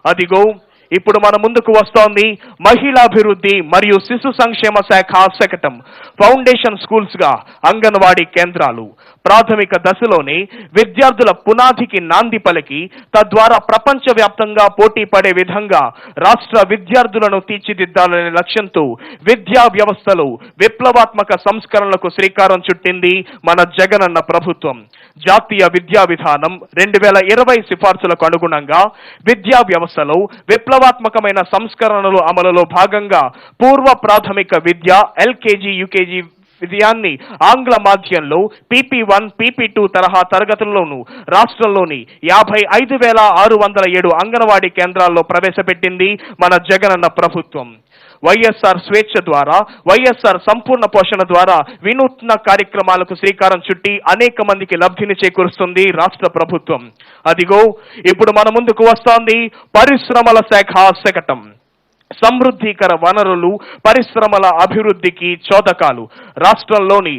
అదిగో ఇప్పుడు మన ముందుకు వస్తోంది మహిళాభివృద్ధి మరియు శిశు సంక్షేమ శాఖ శకటం. ఫౌండేషన్ స్కూల్స్ గా అంగన్వాడీ కేంద్రాలు. ప్రాథమిక దశలోనే విద్యార్థుల పునాదికి నాంది పలికి తద్వారా ప్రపంచ వ్యాప్తంగా పోటీ పడే విధంగా రాష్ట్ర విద్యార్థులను తీర్చిదిద్దాలనే లక్ష్యంతో విద్యా వ్యవస్థలో విప్లవాత్మక సంస్కరణలకు శ్రీకారం చుట్టింది మన జగనన్న ప్రభుత్వం. జాతీయ విద్యా విధానం 2020 సిఫార్సులకు అనుగుణంగా విద్యా వ్యవస్థలో విప్లవాత్మకమైన సంస్కరణలు అమలులో భాగంగా పూర్వ ప్రాథమిక విద్య ఎల్కేజీ, యూకేజీ విద్యాన్ని ఆంగ్ల మాధ్యంలో PP1, PP2 తరహా తరగతుల్లోనూ రాష్ట్రంలోని 55,607 అంగన్వాడీ కేంద్రాల్లో ప్రవేశపెట్టింది మన జగనన్న ప్రభుత్వం. వైఎస్ఆర్ స్వేచ్ఛ ద్వారా, వైఎస్ఆర్ సంపూర్ణ పోషణ ద్వారా వినూత్న కార్యక్రమాలకు శ్రీకారం చుట్టి అనేక మందికి లబ్ధిని చేకూరుస్తుంది రాష్ట్ర ప్రభుత్వం. అదిగో ఇప్పుడు మన ముందుకు వస్తోంది పరిశ్రమల శాఖ శకటం. సమృద్ధికర వనరులు, పరిశ్రమల అభివృద్ధికి చోదకాలు. రాష్ట్రంలోని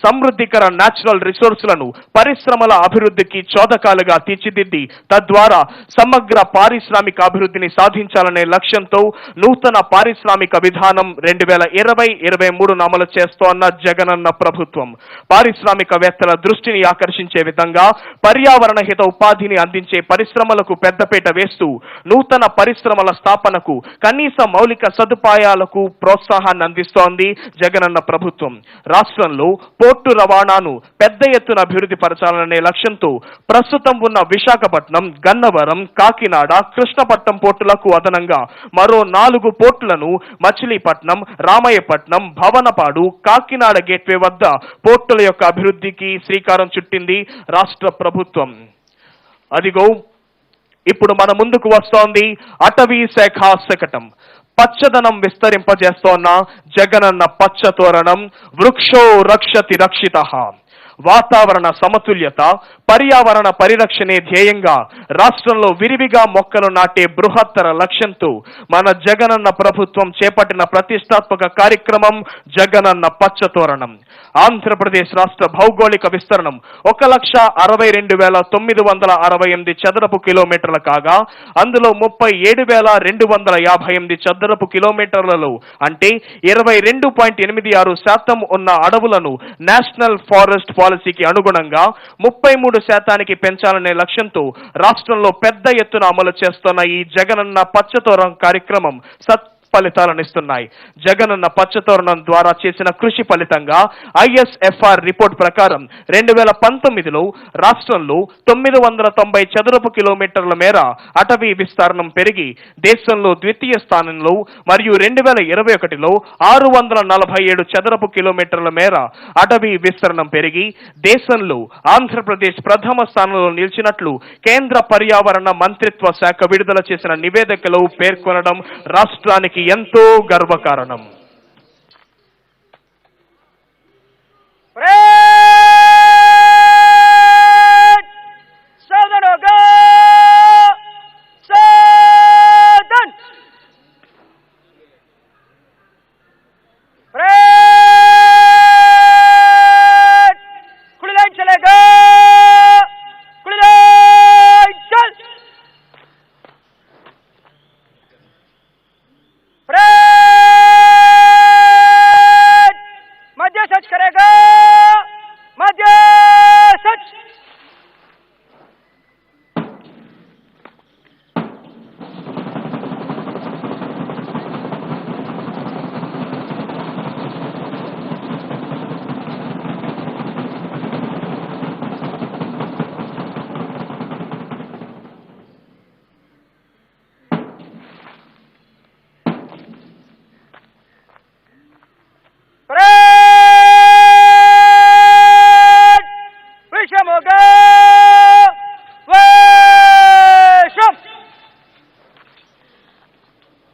సమృద్ధికర నేచురల్ రిసోర్సులను పరిశ్రమల అభివృద్ధికి చోదకాలుగా తీర్చిదిద్ది తద్వారా సమగ్ర పారిశ్రామిక అభివృద్ధిని సాధించాలనే లక్ష్యంతో నూతన పారిశ్రామిక విధానం 2020-23 అమలు చేస్తోన్న జగనన్న ప్రభుత్వం పారిశ్రామికవేత్తల దృష్టిని ఆకర్షించే విధంగా పర్యావరణ హిత ఉపాధిని అందించే పరిశ్రమలకు పెద్దపీట వేస్తూ నూతన పరిశ్రమల స్థాపనకు కనీస మౌలిక సదుపాయాలకు ప్రోత్సాహాన్ని అందిస్తోంది జగనన్న ప్రభుత్వం. రాష్ట్రంలో పోర్టు రవాణాను పెద్ద ఎత్తున అభివృద్ధి పరచాలనే లక్ష్యంతో ప్రస్తుతం ఉన్న విశాఖపట్నం, గన్నవరం, కాకినాడ, కృష్ణపట్నం పోర్టులకు అదనంగా మరో 4 పోర్టులను మచిలీపట్నం, రామయ్యపట్నం, భవనపాడు, కాకినాడ గేట్వే వద్ద పోర్టుల యొక్క అభివృద్ధికి శ్రీకారం చుట్టింది రాష్ట్ర ప్రభుత్వం. అదిగో ఇప్పుడు మన ముందుకు వస్తోంది అటవీ శాఖ శకటం. పచ్చదనం విస్తరింపజేస్తోన్న జగనన్న పచ్చ తోరణం వృక్షో రక్షతి రక్షితః. వాతావరణ సమతుల్యత, పర్యావరణ పరిరక్షణే ధ్యేయంగా రాష్ట్రంలో విరివిగా మొక్కలు నాటే బృహత్తర లక్ష్యంతో మన జగనన్న ప్రభుత్వం చేపట్టిన ప్రతిష్టాత్మక కార్యక్రమం జగనన్న పచ్చ తోరణం. ఆంధ్రప్రదేశ్ రాష్ట్ర భౌగోళిక విస్తరణం 1,62,968 చదరపు కిలోమీటర్ల కాగా అందులో 37,258 చదరపు కిలోమీటర్లలో అంటే 22.86% ఉన్న అడవులను నేషనల్ ఫారెస్ట్ పాలసీకి అనుగుణంగా 33% పెంచాలనే లక్ష్యంతో రాష్ట్రంలో పెద్ద ఎత్తున అమలు చేస్తున్న ఈ జగనన్న పచ్చతోరణం కార్యక్రమం ఫలితాలనిస్తున్నాయి. జగనన్న పచ్చతోరణం ద్వారా చేసిన కృషి ఫలితంగా ఐఎస్ఎఫ్ఆర్ రిపోర్ట్ ప్రకారం 2019లో రాష్ట్రంలో 990 చదరపు కిలోమీటర్ల మేర అటవీ విస్తరణం పెరిగి దేశంలో ద్వితీయ స్థానంలో మరియు 2021లో 647 చదరపు కిలోమీటర్ల మేర అటవీ విస్తరణం పెరిగి దేశంలో ఆంధ్రప్రదేశ్ ప్రథమ స్థానంలో నిలిచినట్లు కేంద్ర పర్యావరణ మంత్రిత్వ శాఖ విడుదల చేసిన నివేదికలో పేర్కొనడం రాష్ట్రానికి ఎంతో గర్వకారణం.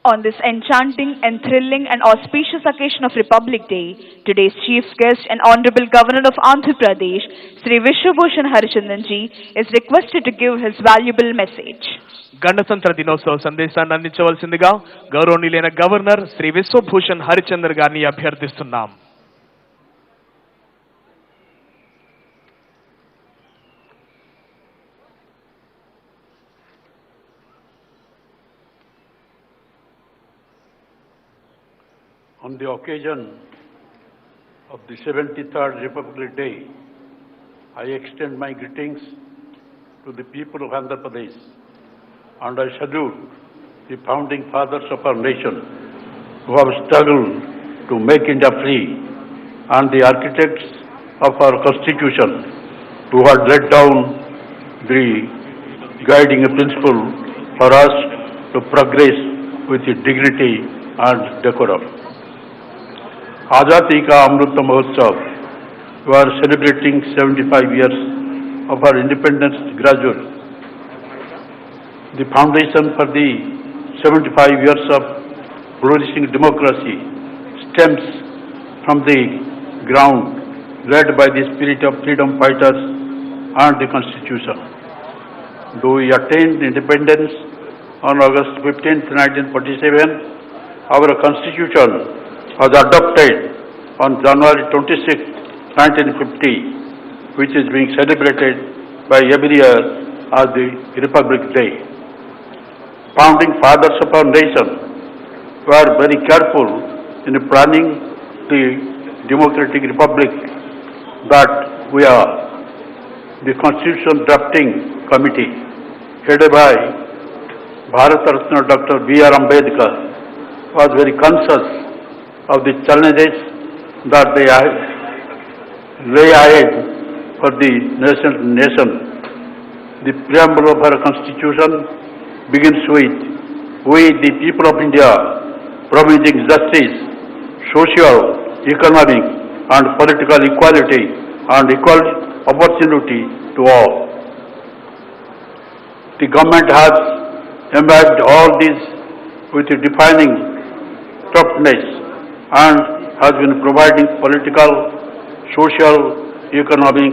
On this enchanting and thrilling and auspicious occasion of Republic Day, today's chief guest and Honorable Governor of Andhra Pradesh, Sri Biswabhusan Harichandan ji, is requested to give his valuable message. గణతంత్ర దినోత్సవ సందేశాన్ని అందించవలసిందిగా గౌరవనీయులైన governor Shri Vishwabhushan Harichandan గారిని అభ్యర్థిస్తున్నాం. On the occasion of the 73rd Republic Day, I extend my greetings to the people of Andhra Pradesh and I salute the founding fathers of our nation who have struggled to make India free and the architects of our constitution who had laid down the guiding principle for us to progress with dignity and decorum. Azadi Ka Amrit Mahotsav, we are celebrating 75 years of our independence gradually. The foundation for the 75 years of flourishing democracy stems from the ground led by the spirit of freedom fighters and the Constitution. Though we attained independence on August 15, 1947, our Constitution was adopted on January 26, 1950, which is being celebrated by every year as the Republic Day. Founding fathers of our nation were very careful in planning the democratic republic that we are. The Constitution Drafting Committee, headed by Bharat Ratna Dr. B.R. Ambedkar, was very conscious of the challenges that they lay ahead for the nation. The preamble of our Constitution begins with, "We, the people of India, promising justice, social, economic, and political equality and equal opportunity to all." The government has imbibed all these with a defining toughness and has been providing political, social, economic,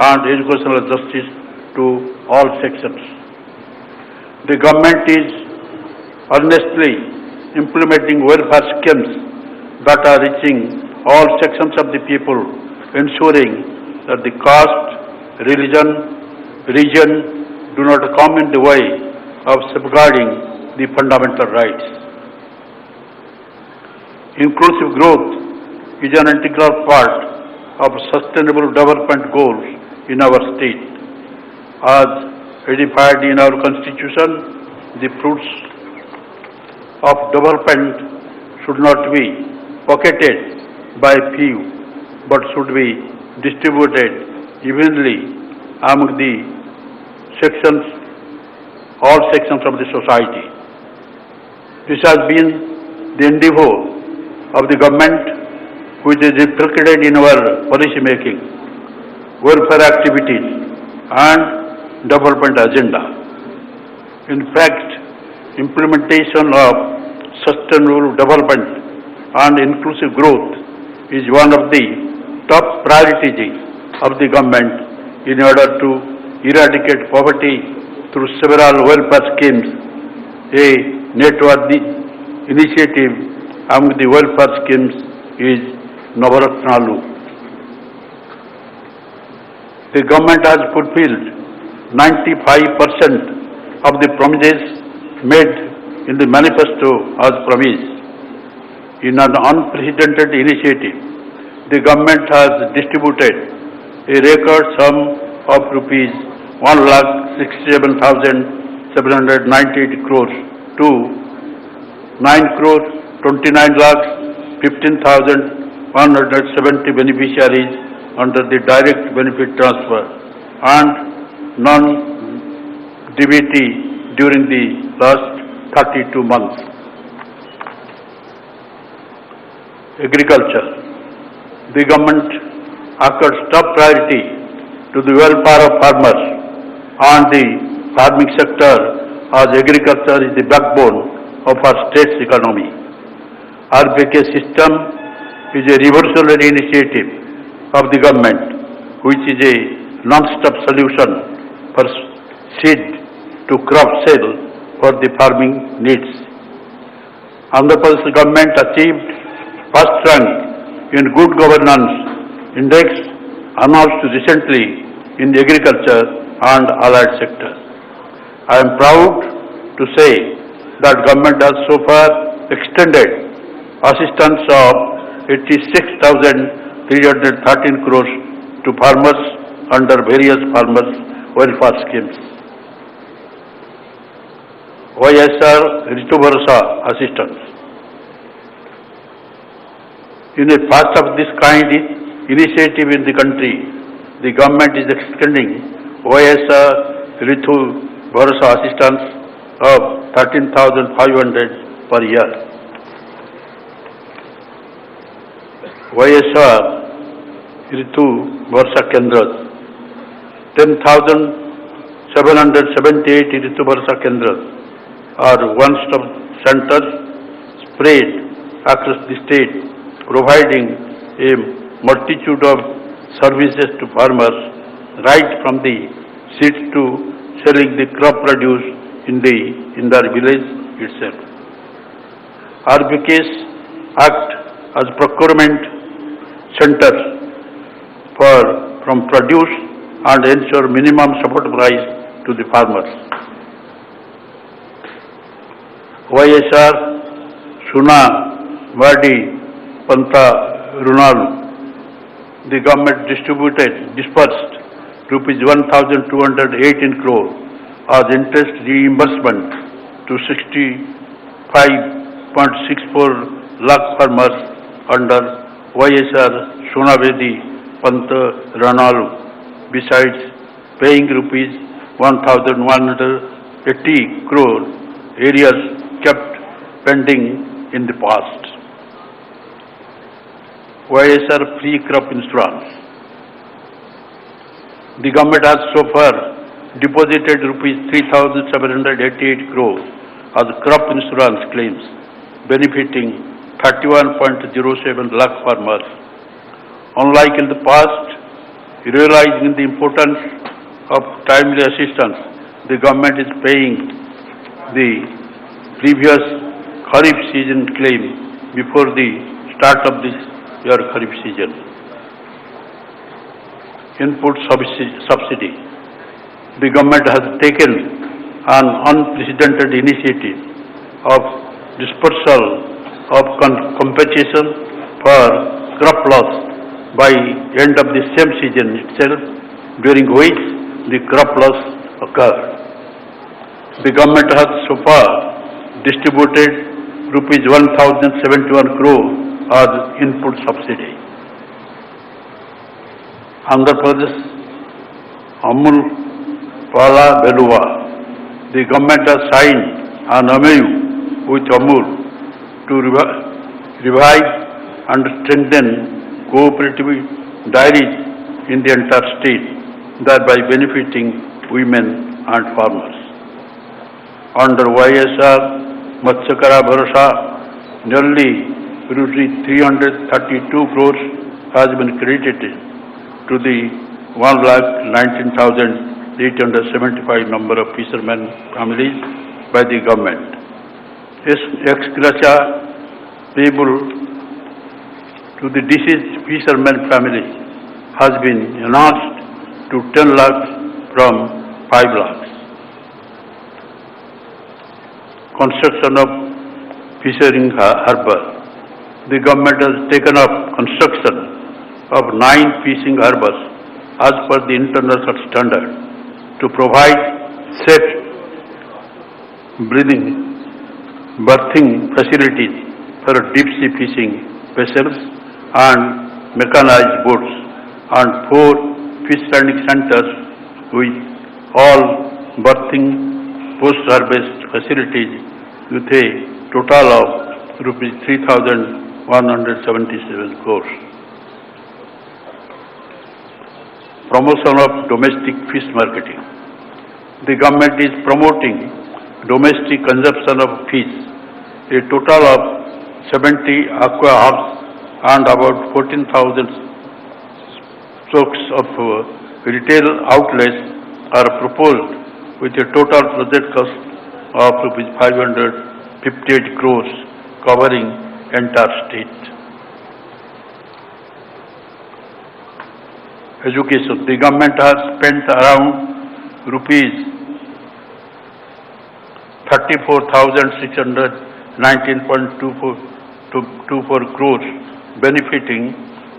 and educational justice to all sections. The government is earnestly implementing welfare schemes that are reaching all sections of the people, ensuring that the caste, religion, region do not come in the way of safeguarding the fundamental rights. Inclusive growth is an integral part of sustainable development goals in our state. As edified in our Constitution, the fruits of development should not be pocketed by few, but should be distributed evenly among the sections, all sections of the society. This has been the endeavor of the government, which is reflected in our policy making, welfare activities, and development agenda. In fact, implementation of sustainable development and inclusive growth is one of the top priorities of the government in order to eradicate poverty through several welfare schemes. A noteworthy initiative among the welfare schemes is Navaratnalu. The government has fulfilled 95% of the promises made in the manifesto as promised. In an unprecedented initiative, the government has distributed a record sum of rupees 1,67,798 crores to 9,29,15,170 beneficiaries under the direct benefit transfer and non-DBT during the last 32 months. Agriculture. The government accords top priority to the welfare of farmers and the farming sector, as agriculture is the backbone of our state's economy. RBK system is a revolutionary initiative of the government, which is a non-stop solution for seed to crop sale for the farming needs. Andhra Pradesh government achieved first rank in Good Governance Index announced recently in agriculture and allied sectors. I am proud to say that government has so far extended assistance of 86,313 crores to farmers under various farmers welfare schemes. YSR Ritu Bharsa assistance. In a first of this kind initiative in the country, the government is extending YSR Ritu Bharsa assistance of 13,500 per year. YSR Ritu Bharsa Kendras, 10,778 Ritu Bharsa Kendras are one-stop centers spread across the state, providing a multitude of services to farmers, right from the seeds to selling the crop produce in their village itself. RBKs act as procurement centers from produce and ensure minimum support price to the farmers. YSR Suna Vadi Panta Runalu. The government dispersed rupees 1,218 crore as interest reimbursement to 65.64 lakh farmers under YSR Sunavedi Panta Ranalu, besides paying rupees 1,180 crore areas kept pending in the past. YSR free crop insurance. The government has so far deposited rupees 3,788 crore as crop insurance claims, benefiting 31.07 lakh farmers. Unlike in the past, realizing the importance of timely assistance, the government is paying the previous Kharif season claim before the start of this year Kharif season. Input subsidy. The government has taken an unprecedented initiative of dispersal of compensation for crop loss by end of the same season itself, during which the crop loss occurred. The government has so far distributed rupees 1,071 crore as input subsidy. Andhra Pradesh Amul Pala Beluva. The government has signed an MOU with Amul to revive and strengthen cooperative dairies in the entire state, thereby benefiting women and farmers. Under YSR Matsyakara Bharasa, nearly rupees 332 crores has been credited to the 1,19,875 number of fishermen families by the government. Ex gratia payable to the deceased fisherman family has been enhanced to 10 lakhs from 5 lakhs. Construction of fishing harbour. The government has taken up construction of 9 fishing harbours as per the international standard to provide safe berthing facilities for deep sea fishing vessels and mechanized boats, and 4 fish landing centers with all berthing post-harvest facilities with a total of rupees 3,177 crores. Promotion of domestic fish marketing. The government is promoting domestic consumption of fish. A total of 70 aqua hubs and about 14,000 stocks of retail outlets are proposed with a total project cost of rupees 558 crores covering entire state. Education. The government has spent around rupees 34,619.24 crores, benefiting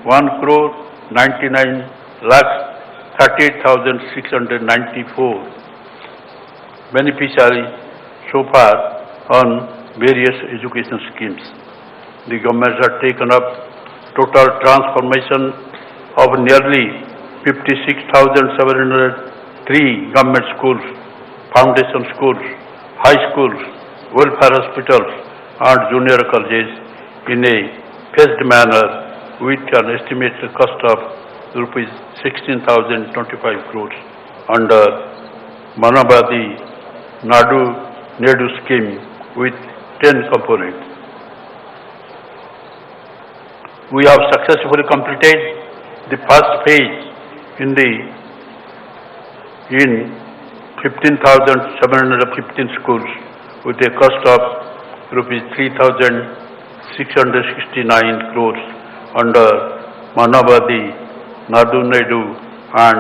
1,99,38,694 beneficiaries so far on various education schemes. The government has taken up total transformation of nearly 56,703 government schools, foundation schools, high schools, welfare hospitals and junior colleges in a phased manner with an estimated cost of rupees 16,025 crores under Manabadi Nadu scheme with 10 components. We have successfully completed the first phase in 15,715 schools with a cost of rupees 3,669 crores under Manabadi Nadu Naidu and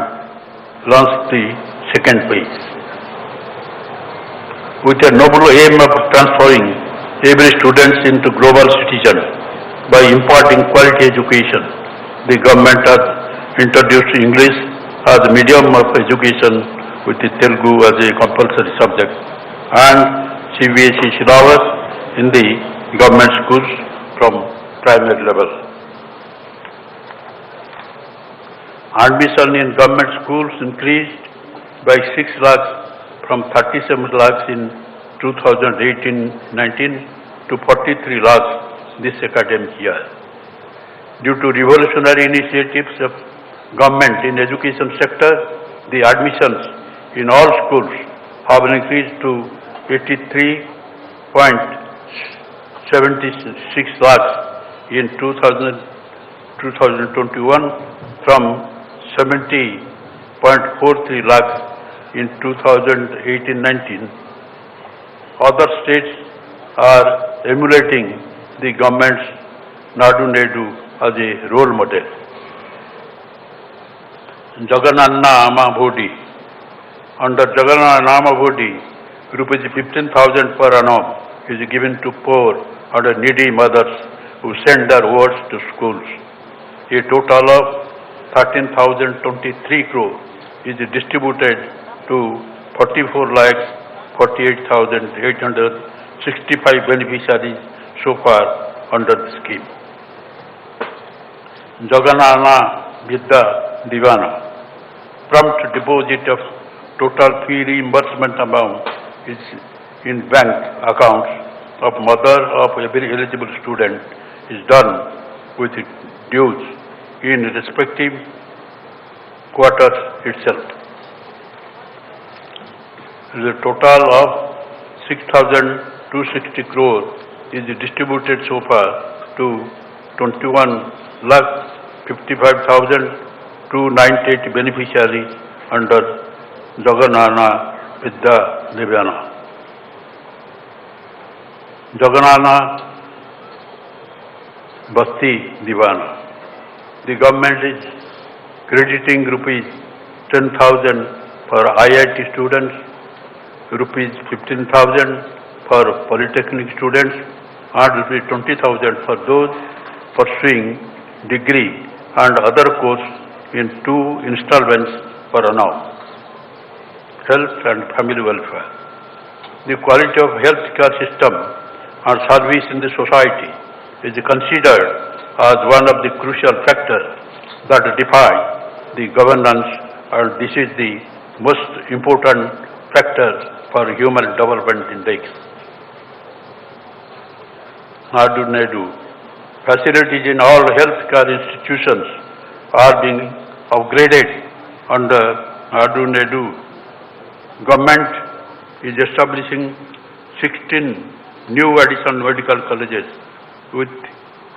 launched the second phase. With a noble aim of transforming every student into global citizen by imparting quality education, the government has introduced English as a medium of education with the Telugu as a compulsory subject and CBSE syllabus in the government schools from primary level. Admission in government schools increased by 6 lakhs from 37 lakhs in 2018-19 to 43 lakhs this academic year. Due to revolutionary initiatives of government in education sector, the admissions in all schools have increased to 83.76 lakhs in 2021 from 70.43 lakhs in 2018-19. Other states are emulating the government's Nadu Naidu as a role model. Jagan under Jagan rupees 15,000 per annum is given to poor and needy mothers who send their wards to schools. A total of 13,023 crore is distributed to 44,48,865 beneficiaries so far under the scheme. Jaganana Vidya Divana. Prompt deposit of total fee reimbursement amount is in bank accounts of mother of every eligible student is done with dues in respective quarters itself. The total of 6,260 crore is distributed so far to 21,55,298 beneficiaries under Jaganana Vidya Divana. Jaganana Basti Divana. The government is crediting rupees 10,000 for IIT students, rupees 15,000 for polytechnic students, and rupees 20,000 for those pursuing degree and other course in 2 installments per annum. Health and family welfare. The quality of health care system and service in the society is considered as one of the crucial factors that define the governance, and this is the most important factor for human development index. Nadu Naidu. Facilities in all healthcare institutions are being upgraded under Nadu Naidu. Government is establishing 16 new additional medical colleges with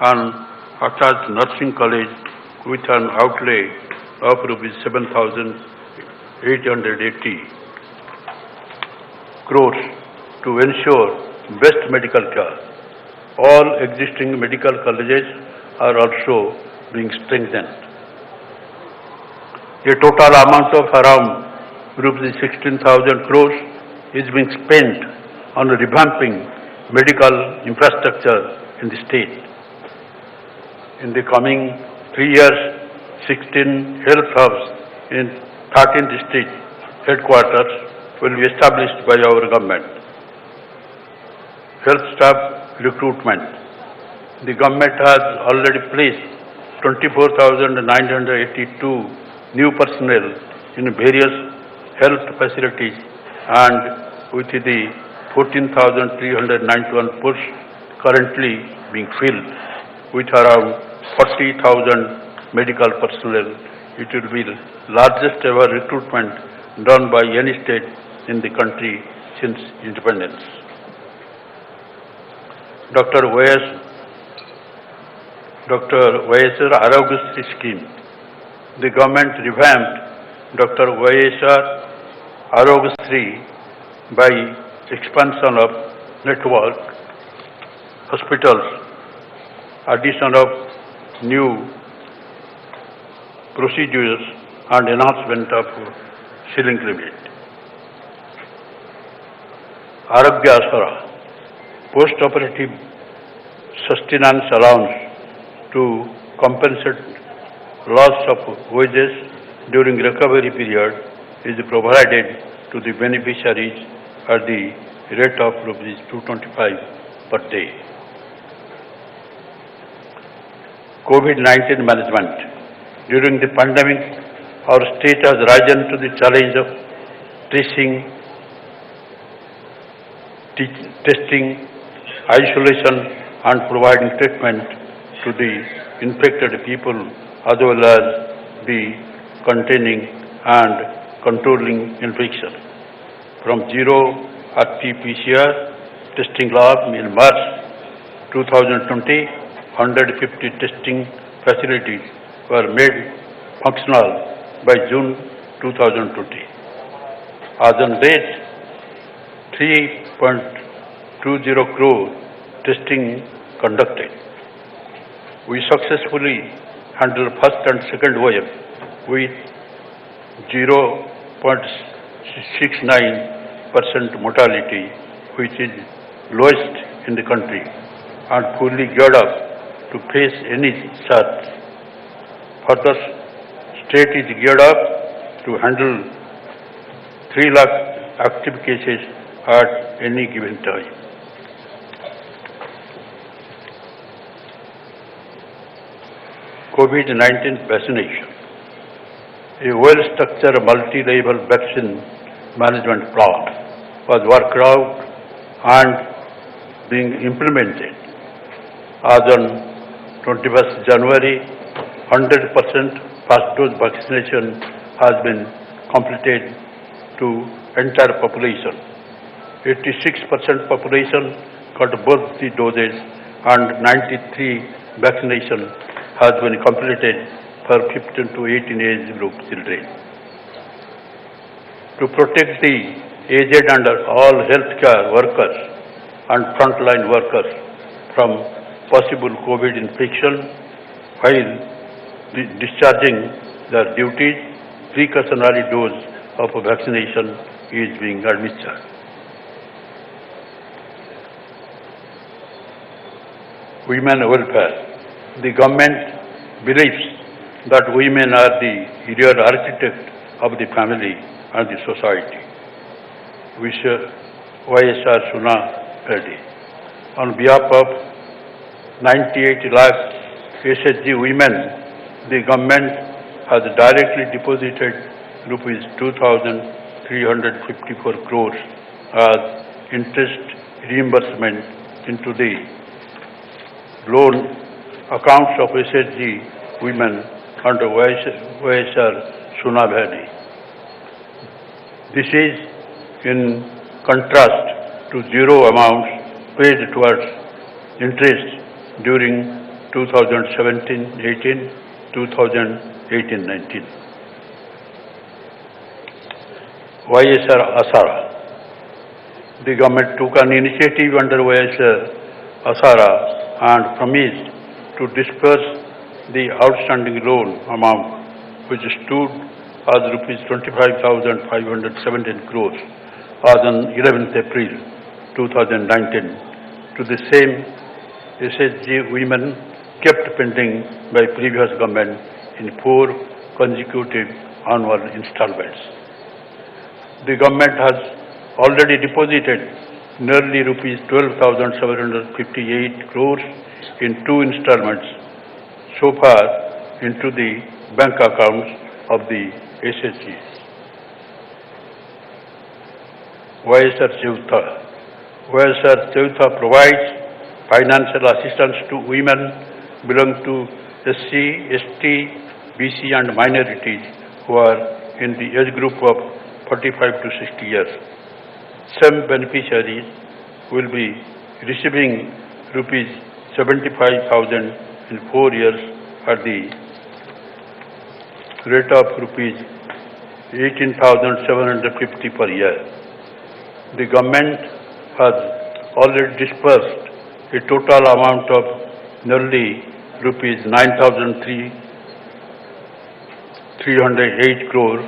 an attached nursing college with an outlay of rupees 7,880 crores to ensure best medical care. All existing medical colleges are also being strengthened. A total amount of around rupees 16,000 crores is being spent on revamping medical infrastructure in the state. In the coming 3 years, 16 health hubs in 13 district headquarters will be established by our government. Health staff recruitment. The government has already placed 24,982 new personnel in various health facilities, and with the 14,391 posts currently being filled with around 40,000 medical personnel, it will be the largest ever recruitment done by any state in the country since independence. Dr. YSR Arogastri scheme. The government revamped Dr. YSR Arogastri by expansion of network, hospitals, addition of new procedures and enhancement of ceiling limit. Arogya Asara, post-operative sustenance allowance to compensate loss of wages during recovery period is provided to the beneficiaries at the rate of rupees 225 per day. COVID-19 management. During the pandemic, our state has risen to the challenge of tracing, testing, isolation and providing treatment to the infected people as well as the containing and controlling infection. From zero RT-PCR testing lab in March 2020, 150 testing facilities were made functional by June 2020. As on date, 3.20 crore testing conducted. We successfully handled first and second wave with 0.69% mortality, which is lowest in the country, and fully geared up to face any surge. Further, state is geared up to handle 3 lakh active cases at any given time. COVID-19 vaccination. A well-structured multi-level vaccine management plan was worked out and being implemented. As on 21st January, 100% first dose vaccination has been completed to entire population. 86% population got both the doses and 93 vaccination has been completed for 15 to 18 age group children. To protect the aged and all healthcare workers and frontline workers from possible COVID infection while discharging their duties, precautionary dose of vaccination is being administered. Women welfare. The government believes that women are the real architect of the family and the society. YSR Suna Reddy. On behalf of 98 lakh SHG women, the government has directly deposited rupees 2,354 crores as interest reimbursement into the loan accounts of SHG women under YSR Suna Reddy. This is in contrast to zero amounts paid towards interest during 2017-18, 2018-19. YSR Asara. The government took an initiative under YSR Asara and promised to disperse the outstanding loan amount, which stood as rupees 25,517 crores as on 11th April 2019 to the same SHG women kept pending by previous government in 4 consecutive annual installments. The government has already deposited nearly rupees 12,758 crores in 2 installments so far into the bank accounts of the SHGs. YSR Chevtha. YSR Chevtha provides financial assistance to women belonging to SC, ST, BC and minorities who are in the age group of 45 to 60 years. Some beneficiaries will be receiving rupees 75,000 in 4 years at the rate of rupees 18,750 per year. The government has already disbursed a total amount of nearly rupees 9,300 308 crore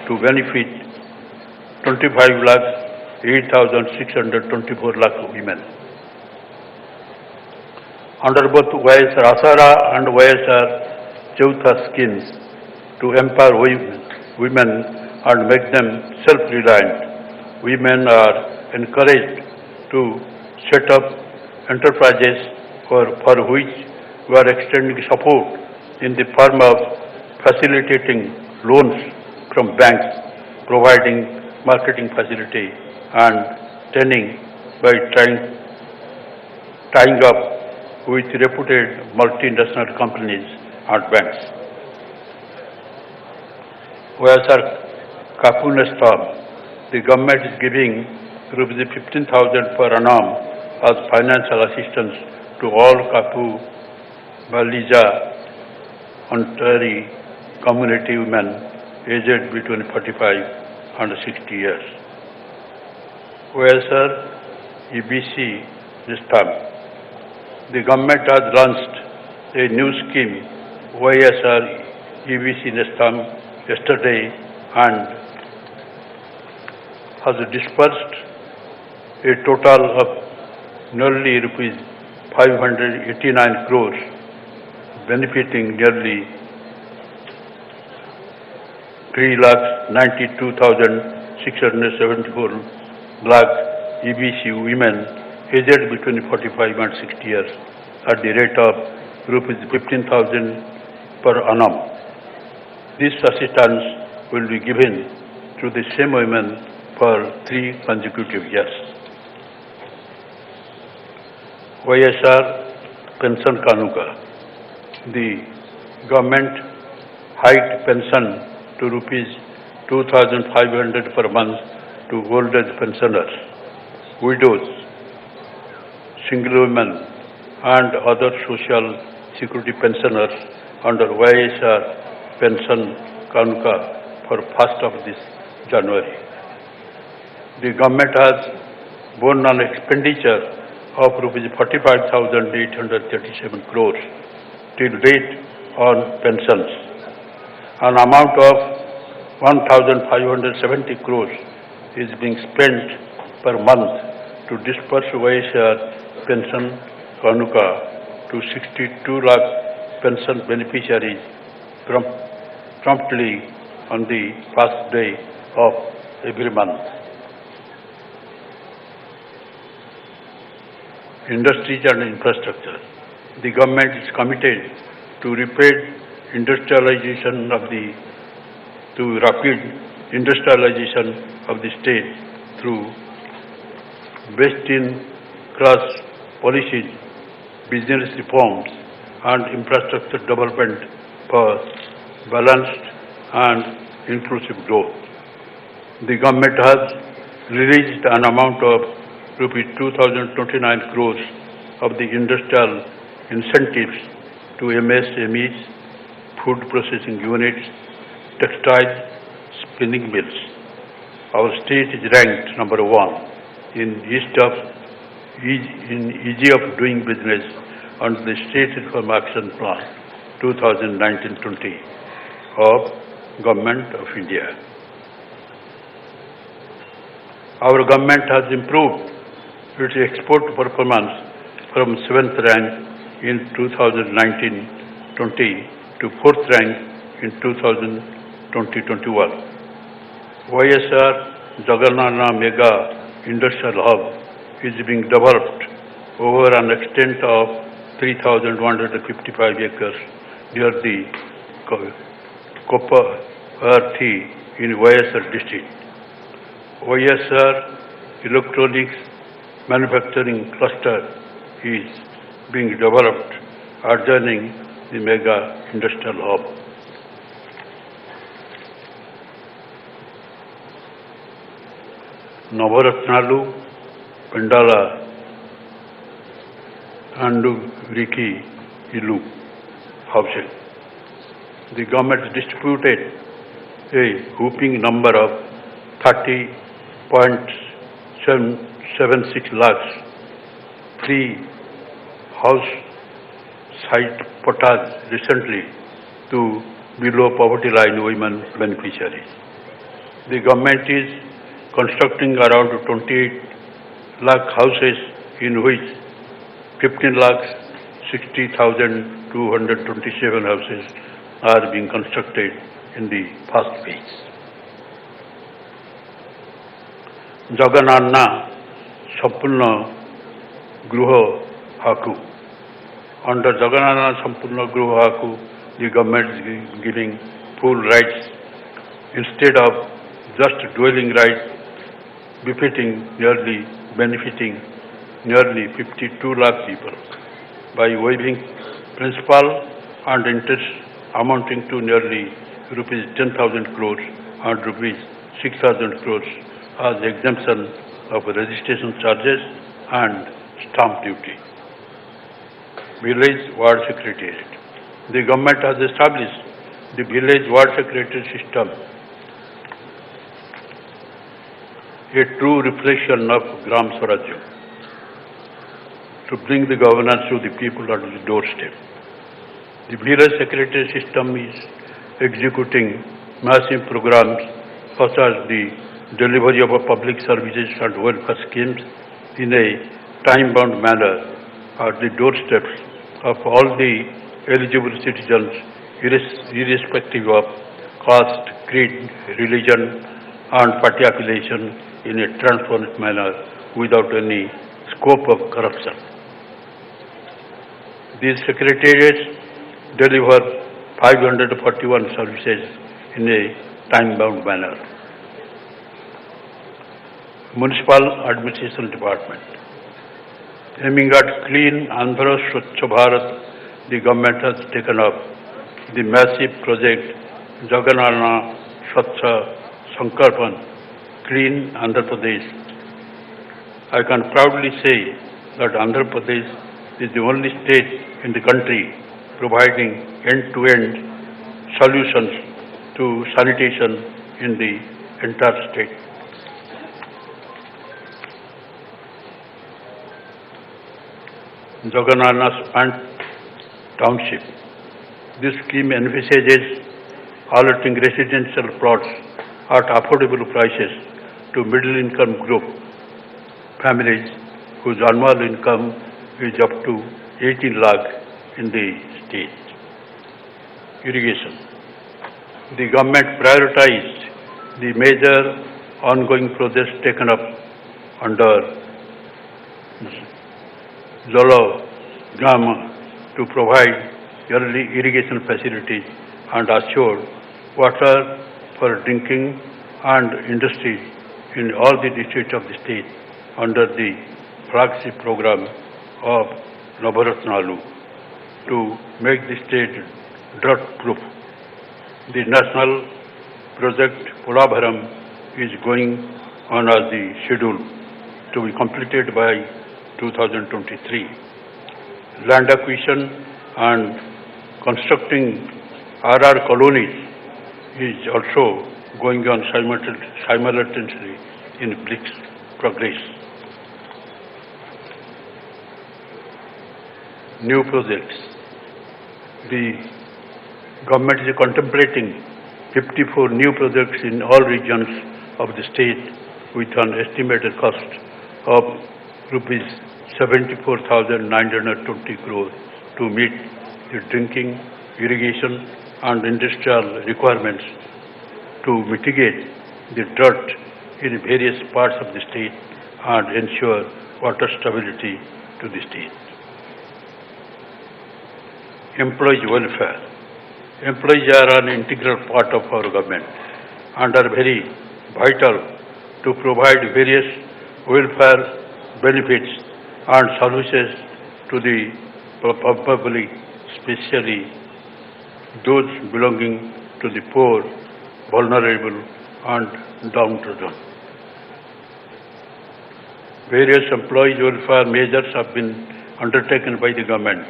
to benefit 25 lakh 8,624 lakh women. Under both YSR Asara and YSR Chautha schemes to empower women and make them self-reliant, women are encouraged to set up enterprises for which we are extending support in the form of facilitating loans from banks, providing marketing facility and training by tying up with reputed multinational companies and banks. YSR Kapunestam, the government is giving rupees 15,000 per annum as financial assistance to all Kapu, Balija, Ontario community women aged between 45 and 60 years. YSR EBC this time. The government has launched a new scheme, YSR EBC Nestam, yesterday and has disbursed a total of nearly rupees 589 crores, benefiting nearly 3,92,674 lakh EBC women aged between 45 and 60 years at the rate of rupees 15,000 per annum. This assistance will be given to the same women for 3 consecutive years. YSR Pension Kanuka. The government hiked pension to rupees 2,500 per month to old age pensioners, widows, single women and other social security pensioners under YSR Pension Kanuka for 1st of this January. The government has borne an expenditure of rupees 45,837 crores till date on pensions. An amount of 1,570 crores is being spent per month to disperse YSR Pension Kanuka to 62 lakh pension beneficiaries promptly on the first day of every month. Industries and infrastructure. The government is committed to rapid industrialization of the state through best-in-class policies, business reforms, and infrastructure development for balanced and inclusive growth. The government has released an amount of rupees 2,029 crores of the industrial incentives to MSMEs, food processing units, textiles, spinning mills. Our state is ranked number 1 in ease of doing business under the State Reform Action Plan 2019-20 of Government of India. Our government has improved its export performance from 7th rank in 2019-20 to 4th rank in 2020-21. YSR Jagan Mega Industrial Hub is being developed over an extent of 3,155 acres near the Copper Earth in YSR district. YSR Electronics Manufacturing Cluster is being developed adjoining the Mega Industrial Hub. Navaratnalu, Pandala, Riki, Ilu housing. The government distributed a whopping number of 30.76 lakhs free house site potas recently to below poverty line women beneficiaries. The government is constructing around 28 lakh houses, in which 15 lakh 60,227 houses are being constructed in the first phase. Jagan Sampurna Gruha Haku. Under Jagan Sampurna Gruha Haku, the government is giving full rights instead of just dwelling rights, benefiting nearly 52 lakh people by waiving principal and interest amounting to nearly rupees 10,000 crores and rupees 6,000 crores as exemption of registration charges and stamp duty. Village Ward Secretariat. The government has established the Village Ward Secretariat system, a true reflection of Gram Swarajya, to bring the governance to the people at the doorstep. The village secretary system is executing massive programs such as the delivery of public services and welfare schemes in a time-bound manner at the doorsteps of all the eligible citizens, irrespective of caste, creed, religion and party affiliation, in a transparent manner without any scope of corruption. These secretariats deliver 541 services in a time-bound manner. Municipal Administration Department. Aiming at clean Andhra Swachh Bharat, the government has taken up the massive project Jagan Swachh Sankalpan, Clean Andhra Pradesh. I can proudly say that Andhra Pradesh is the only state in the country providing end-to-end solutions to sanitation in the entire state. Jagan Township. This scheme envisages allotting residential plots at affordable prices to middle-income group families whose annual income is up to 18 lakh in the state. Irrigation. The government prioritized the major ongoing projects taken up under Jala Grama to provide early irrigation facilities and assure water for drinking and industry in all the districts of the state under the flagship program of Navaratnalu to make the state drought-proof. The national project Polabharam is going on as the schedule to be completed by 2023. Land acquisition and constructing RR colonies is also going on simultaneously in brisk progress. New projects. The government is contemplating 54 new projects in all regions of the state with an estimated cost of rupees 74,920 crores to meet the drinking, irrigation and industrial requirements to mitigate the drought in various parts of the state and ensure water stability to the state. Employees' welfare. Employees are an integral part of our government and are very vital to provide various welfare benefits and services to the public, especially those belonging to the poor, vulnerable and downtrodden. Various employees' welfare measures have been undertaken by the government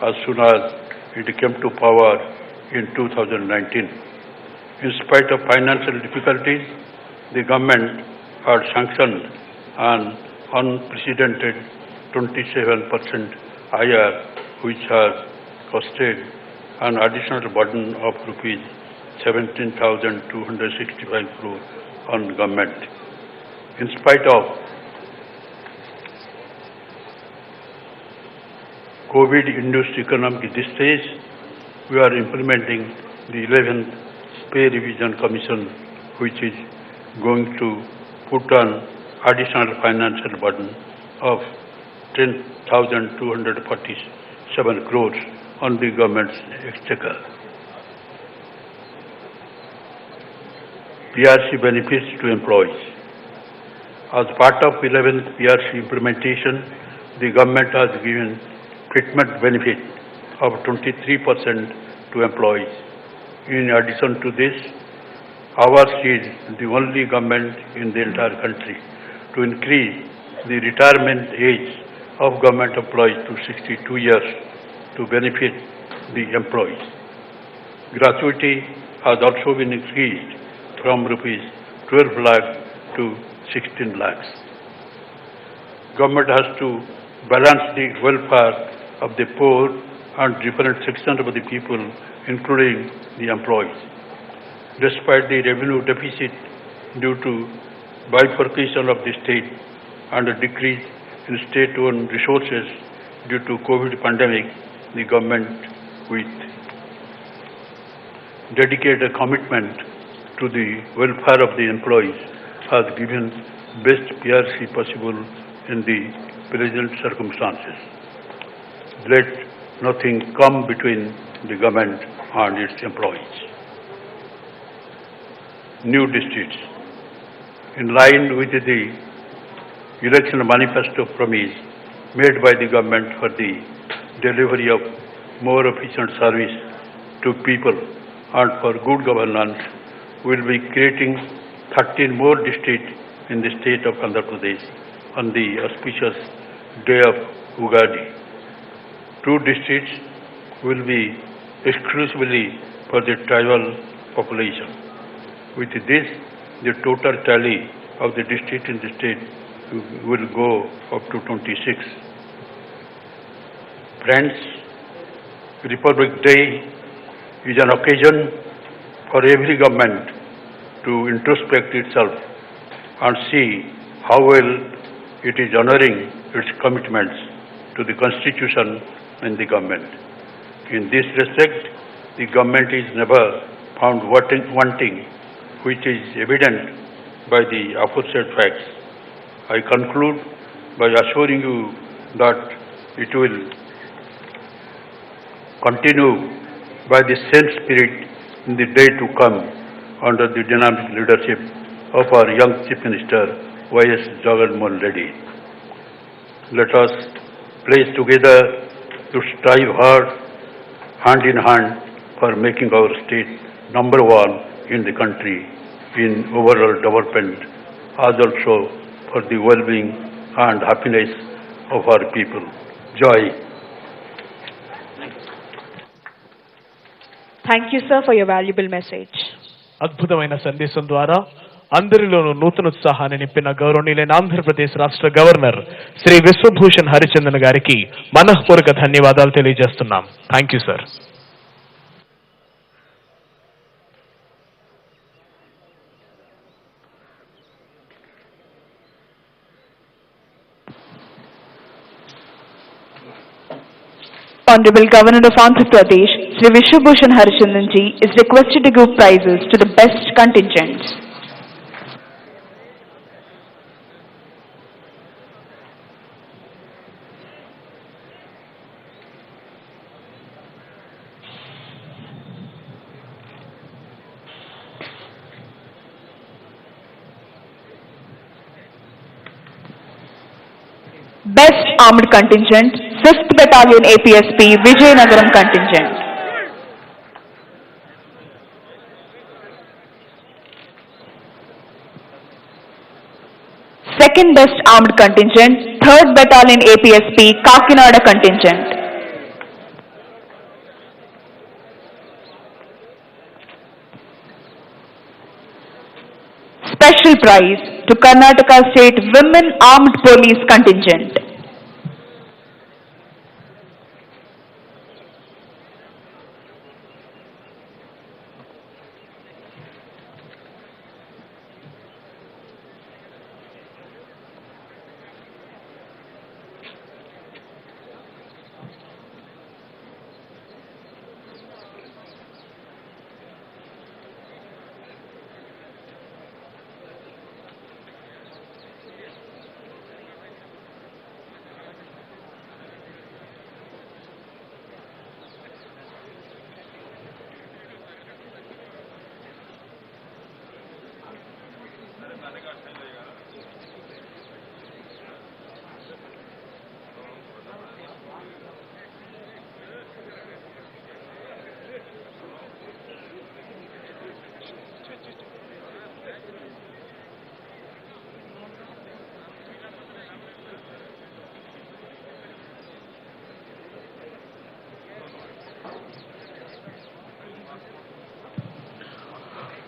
as soon as it came to power in 2019. In spite of financial difficulties, the government had sanctioned an unprecedented 27% IR, which has costed an additional burden of rupees 17,265 crore on government. In spite of COVID-induced economic distress, we are implementing the 11th Pay Revision Commission, which is going to put on additional financial burden of 10,247 crores on the government's exchequer. PRC benefits to employees. As part of 11th PRC implementation, the government has given treatment benefit of 23% to employees. In addition to this, ours is the only government in the entire country to increase the retirement age of government employees to 62 years to benefit the employees. Gratuity has also been increased from rupees 12 lakh to 16 lakhs. Government has to balance the welfare of the poor and different sections of the people, including the employees. Despite the revenue deficit due to bifurcation of the state and a decrease in state-owned resources due to COVID pandemic, the government, with dedicated commitment to the welfare of the employees, has given best PRC possible in the present circumstances. Let nothing come between the government and its employees. New districts. In line with the election manifesto promise made by the government for the delivery of more efficient service to people and for good governance, we will be creating 13 more districts in the state of Andhra Pradesh on the auspicious day of Ugadi. 2 districts will be exclusively for the tribal population. With this, the total tally of the district in the state will go up to 26. Friends, Republic Day is an occasion for every government to introspect itself and see how well it is honoring its commitments to the Constitution and the government. In this respect, the government is never found wanting, which is evident by the aforesaid facts. I conclude by assuring you that it will continue by the same spirit in the day to come under the dynamic leadership of our young Chief Minister, Y.S. Jagan Reddy. Let us pledge together to strive hard, hand in hand, for making our state number 1 in the country in overall development, as also for the well-being and happiness of our people. Joy. Thank you, sir, for your valuable message. అద్భుతమైన సందేశం ద్వారా అందరిలోనూ నూతనోత్సాహాన్ని నింపిన గౌరవనీయులైన ఆంధ్రప్రదేశ్ రాష్ట్ర governor Shri Vishwabhushan Harichandan గారికి మనఃపూర్వక ధన్యవాదాలు తెలియజేస్తున్నాం. Thank you sir. Honorable Governor of Andhra Pradesh, Sri Biswabhusan Harichandan ji, is requested to give prizes to the best contingents. Best Armed Contingent, 5th Battalion APSP, Vijayawada Contingent. Second Best Armed Contingent, 3rd Battalion APSP, Kakinada Contingent. Special prize to Karnataka State Women Armed Police Contingent.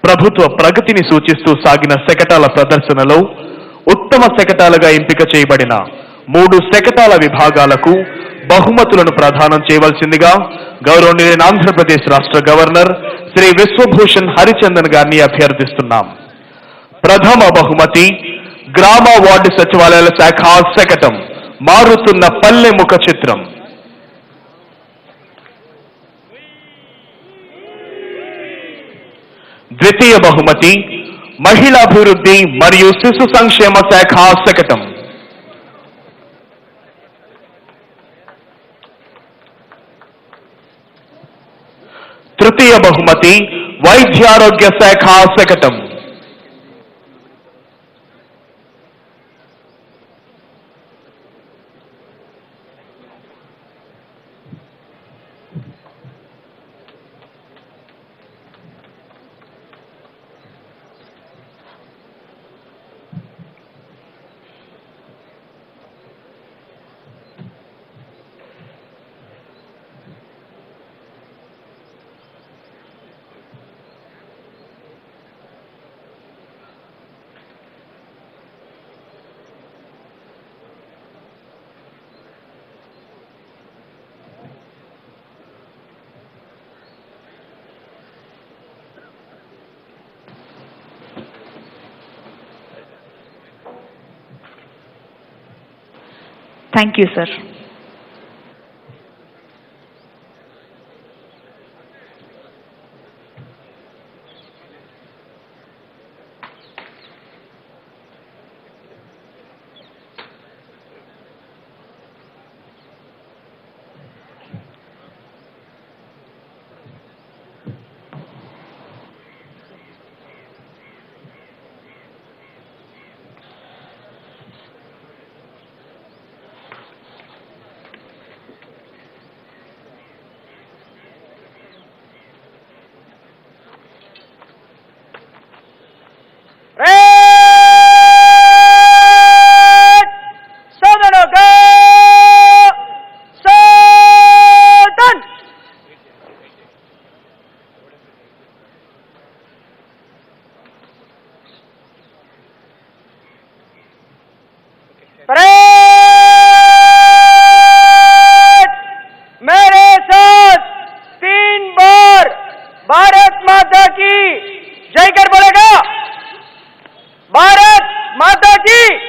ప్రభుత్వ ప్రగతిని సూచిస్తూ సాగిన శకటాల ప్రదర్శనలో ఉత్తమ శకటాలుగా ఎంపిక చేయబడిన 3 శకటాల విభాగాలకు బహుమతులను ప్రదానం చేయవలసిందిగా గౌరవనీయులైన ఆంధ్రప్రదేశ్ రాష్ట్ర గవర్నర్ శ్రీ విశ్వభూషణ్ హరిచందన్ గారిని అభ్యర్థిస్తున్నాం. ప్రథమ బహుమతి గ్రామ వార్డు సచివాలయాల శాఖ శకటం మారుతున్న పల్లె ముఖ చిత్రం. ద్వితీయ బహుమతి మహిళాభివృద్ధి మరియు శిశు సంక్షేమ శాఖ శకటం. తృతీయ బహుమతి వైద్యారోగ్య శాఖ శకటం. Thank you, sir. माता की जय कर बोलेगा। भारत माता की